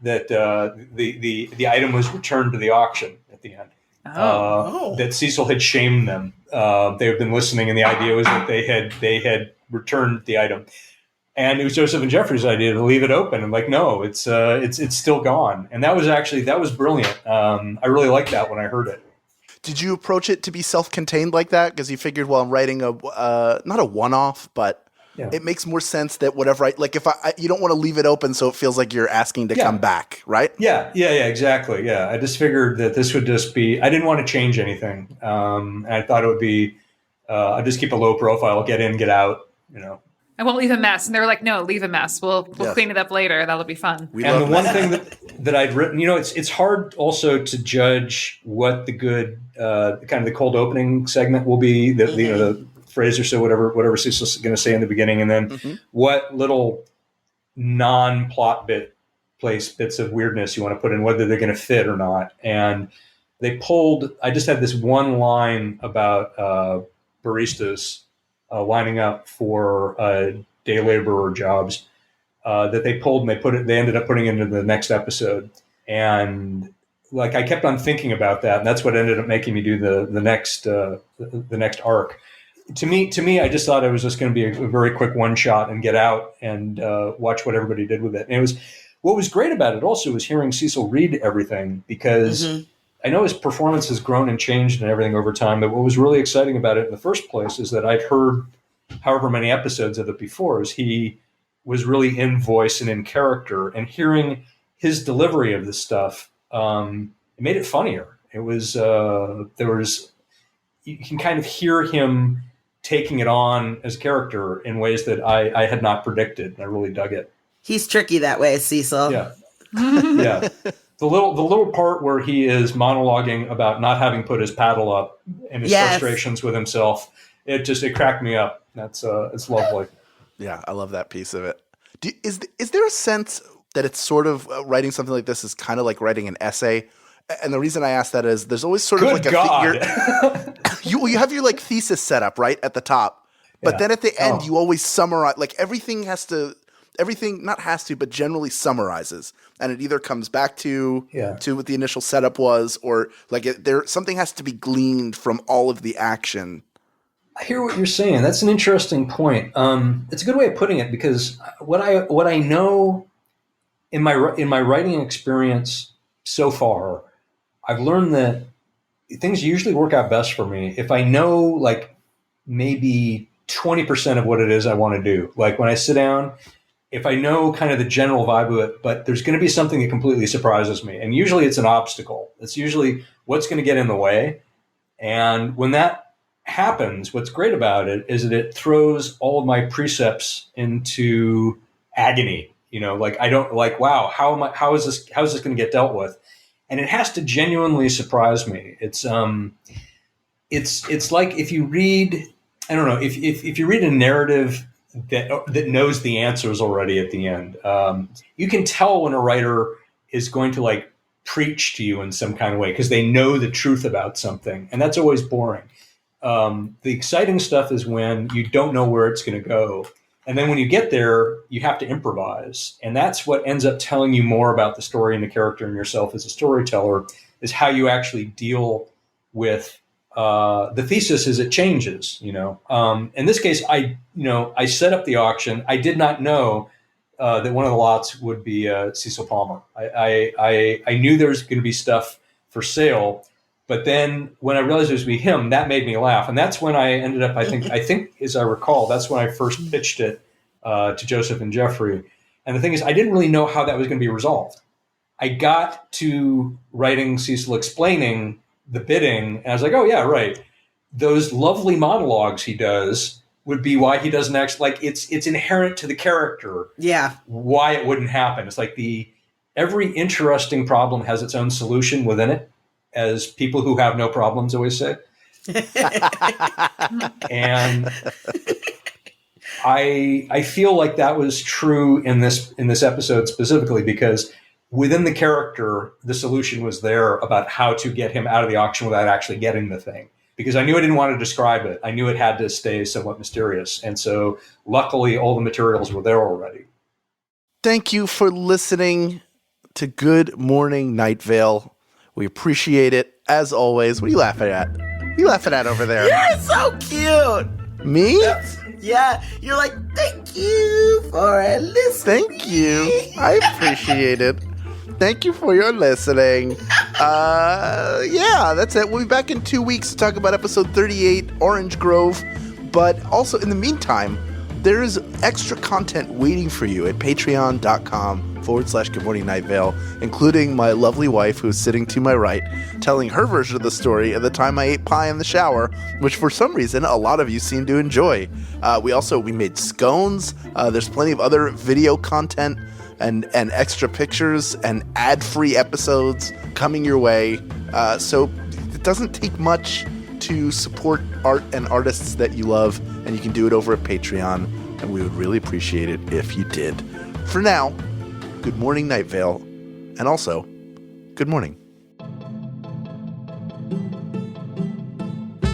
S6: that the item was returned to the auction at the end. That Cecil had shamed them. They had been listening, and the idea was that they had returned the item, and it was Joseph and Jeffrey's idea to leave it open. I'm like, no, it's still gone, and that was brilliant. I really liked that when I heard it.
S1: Did you approach it to be self-contained like that? Because you figured, well, I'm writing not a one-off, but it makes more sense that whatever if you don't want to leave it open so it feels like you're asking to come back, right?
S6: Yeah, exactly. Yeah, I just figured that this would just be. I didn't want to change anything. And I thought it would be. I'd just keep a low profile, get in, get out.
S4: I won't leave a mess. And they were like, no, leave a mess. We'll clean it up later. That'll be fun.
S6: And the one thing that I'd written, it's hard also to judge what the good kind of the cold opening segment will be. The phrase or so, whatever Cecil's going to say in the beginning, and then what little non-plot bits of weirdness you want to put in, whether they're going to fit or not. And I just had this one line about baristas lining up for day laborer jobs that they pulled, and they ended up putting into the next episode. And like I kept on thinking about that, and that's what ended up making me do the next arc. To me, I just thought it was just going to be a very quick one shot and get out and watch what everybody did with it. And what was great about it also was hearing Cecil read everything, because I know his performance has grown and changed and everything over time. But what was really exciting about it in the first place is that I'd heard however many episodes of it before, is he was really in voice and in character, and hearing his delivery of this stuff, it made it funnier. It was you can kind of hear him taking it on as character in ways that I had not predicted. And I really dug it.
S3: He's tricky that way, Cecil.
S6: Yeah. Yeah. The little part where he is monologuing about not having put his paddle up and his frustrations with himself, it cracked me up. That's it's lovely.
S1: Yeah, I love that piece of it. Is there a sense that it's sort of writing something like this is kind of like writing an essay? And the reason I ask that is there's always sort of like you have your like thesis set up right at the top, but then at the end you always summarize. Like everything not has to, but generally summarizes, and it either comes back to what the initial setup was, or like something has to be gleaned from all of the action.
S6: I hear what you're saying. That's an interesting point. It's a good way of putting it, because what I know in my writing experience so far, I've learned that things usually work out best for me if I know like maybe 20% of what it is I want to do. Like when I sit down, if I know kind of the general vibe of it, but there's going to be something that completely surprises me. And usually it's an obstacle. It's usually what's going to get in the way. And when that happens, what's great about it is that it throws all of my precepts into agony. Like I don't like, wow, how is this going to get dealt with? And it has to genuinely surprise me. It's like if you read, I don't know, if you read a narrative that knows the answers already at the end, you can tell when a writer is going to like preach to you in some kind of way because they know the truth about something, and that's always boring. The exciting stuff is when you don't know where it's going to go, and then when you get there, you have to improvise, and that's what ends up telling you more about the story and the character and yourself as a storyteller, is how you actually deal with the thesis as it changes. In this case, I set up the auction. I did not know that one of the lots would be Cecil Palmer. I knew there was going to be stuff for sale, but then when I realized it was going to be him, that made me laugh, and that's when I ended up. I think as I recall, that's when I first pitched it to Joseph and Jeffrey. And the thing is, I didn't really know how that was going to be resolved. I got to writing Cecil explaining the bidding, and I was like, oh yeah, right. Those lovely monologues he does would be why he doesn't actually, like, it's inherent to the character.
S3: Yeah. Why
S6: it wouldn't happen. It's like every interesting problem has its own solution within it, as people who have no problems always say. And I feel like that was true in this episode specifically, because within the character, the solution was there about how to get him out of the auction without actually getting the thing. Because I knew I didn't want to describe it. I knew it had to stay somewhat mysterious. And so luckily, all the materials were there already.
S1: Thank you for listening to Good Morning Night Vale. We appreciate it, as always. What are you laughing at? What are you laughing at over there?
S3: You're so cute.
S1: Me?
S3: Yeah. You're like, thank you for listening.
S1: Thank you. I appreciate it. Thank you for your listening. Yeah, that's it. We'll be back in 2 weeks to talk about episode 38, Orange Grove. But also, in the meantime, there is extra content waiting for you at patreon.com/Good Morning Night Vale, including my lovely wife, who's sitting to my right, telling her version of the story of the time I ate pie in the shower, which for some reason a lot of you seem to enjoy. We made scones. There's plenty of other video content and extra pictures and ad-free episodes coming your way. So it doesn't take much to support art and artists that you love, and you can do it over at Patreon, and we would really appreciate it if you did. For now, Good Morning Night Vale, and also, good morning.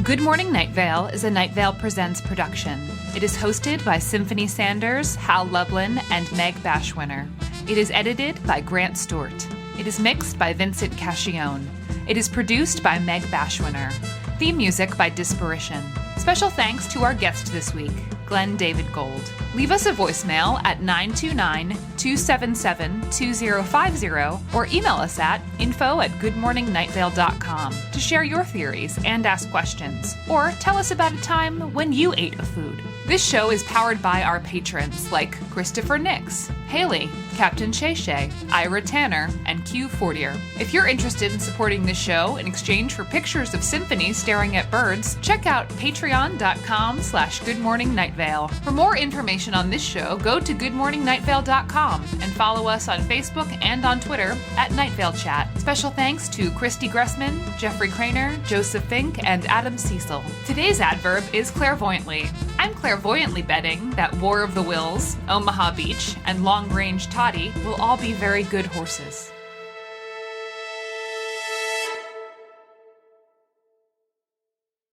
S7: Good Morning Night Vale is a Night Vale Presents production. It is hosted by Symphony Sanders, Hal Lublin, and Meg Bashwiner. It is edited by Grant Stewart. It is mixed by Vincent Cacchione. It is produced by Meg Bashwiner. Theme music by Disparition. Special thanks to our guest this week, Glen David Gold. Leave us a voicemail at 929-277-2050 or email us at info@goodmorningnightVale.com to share your theories and ask questions, or tell us about a time when you ate a food. This show is powered by our patrons like Christopher Nix, Haley, Captain Shay Shay, Ira Tanner, and Q Fortier. If you're interested in supporting this show in exchange for pictures of Symphony staring at birds, check out patreon.com/goodmorningnightVale. For more information on this show, go to goodmorningnightVale.com and follow us on Facebook and on Twitter at Night Vale Chat. Special thanks to Christy Gressman, Jeffrey Craner, Joseph Fink, and Adam Cecil. Today's adverb is clairvoyantly. I'm clairvoyantly betting that War of the Wills, Omaha Beach, and Long Range Toddy will all be very good horses.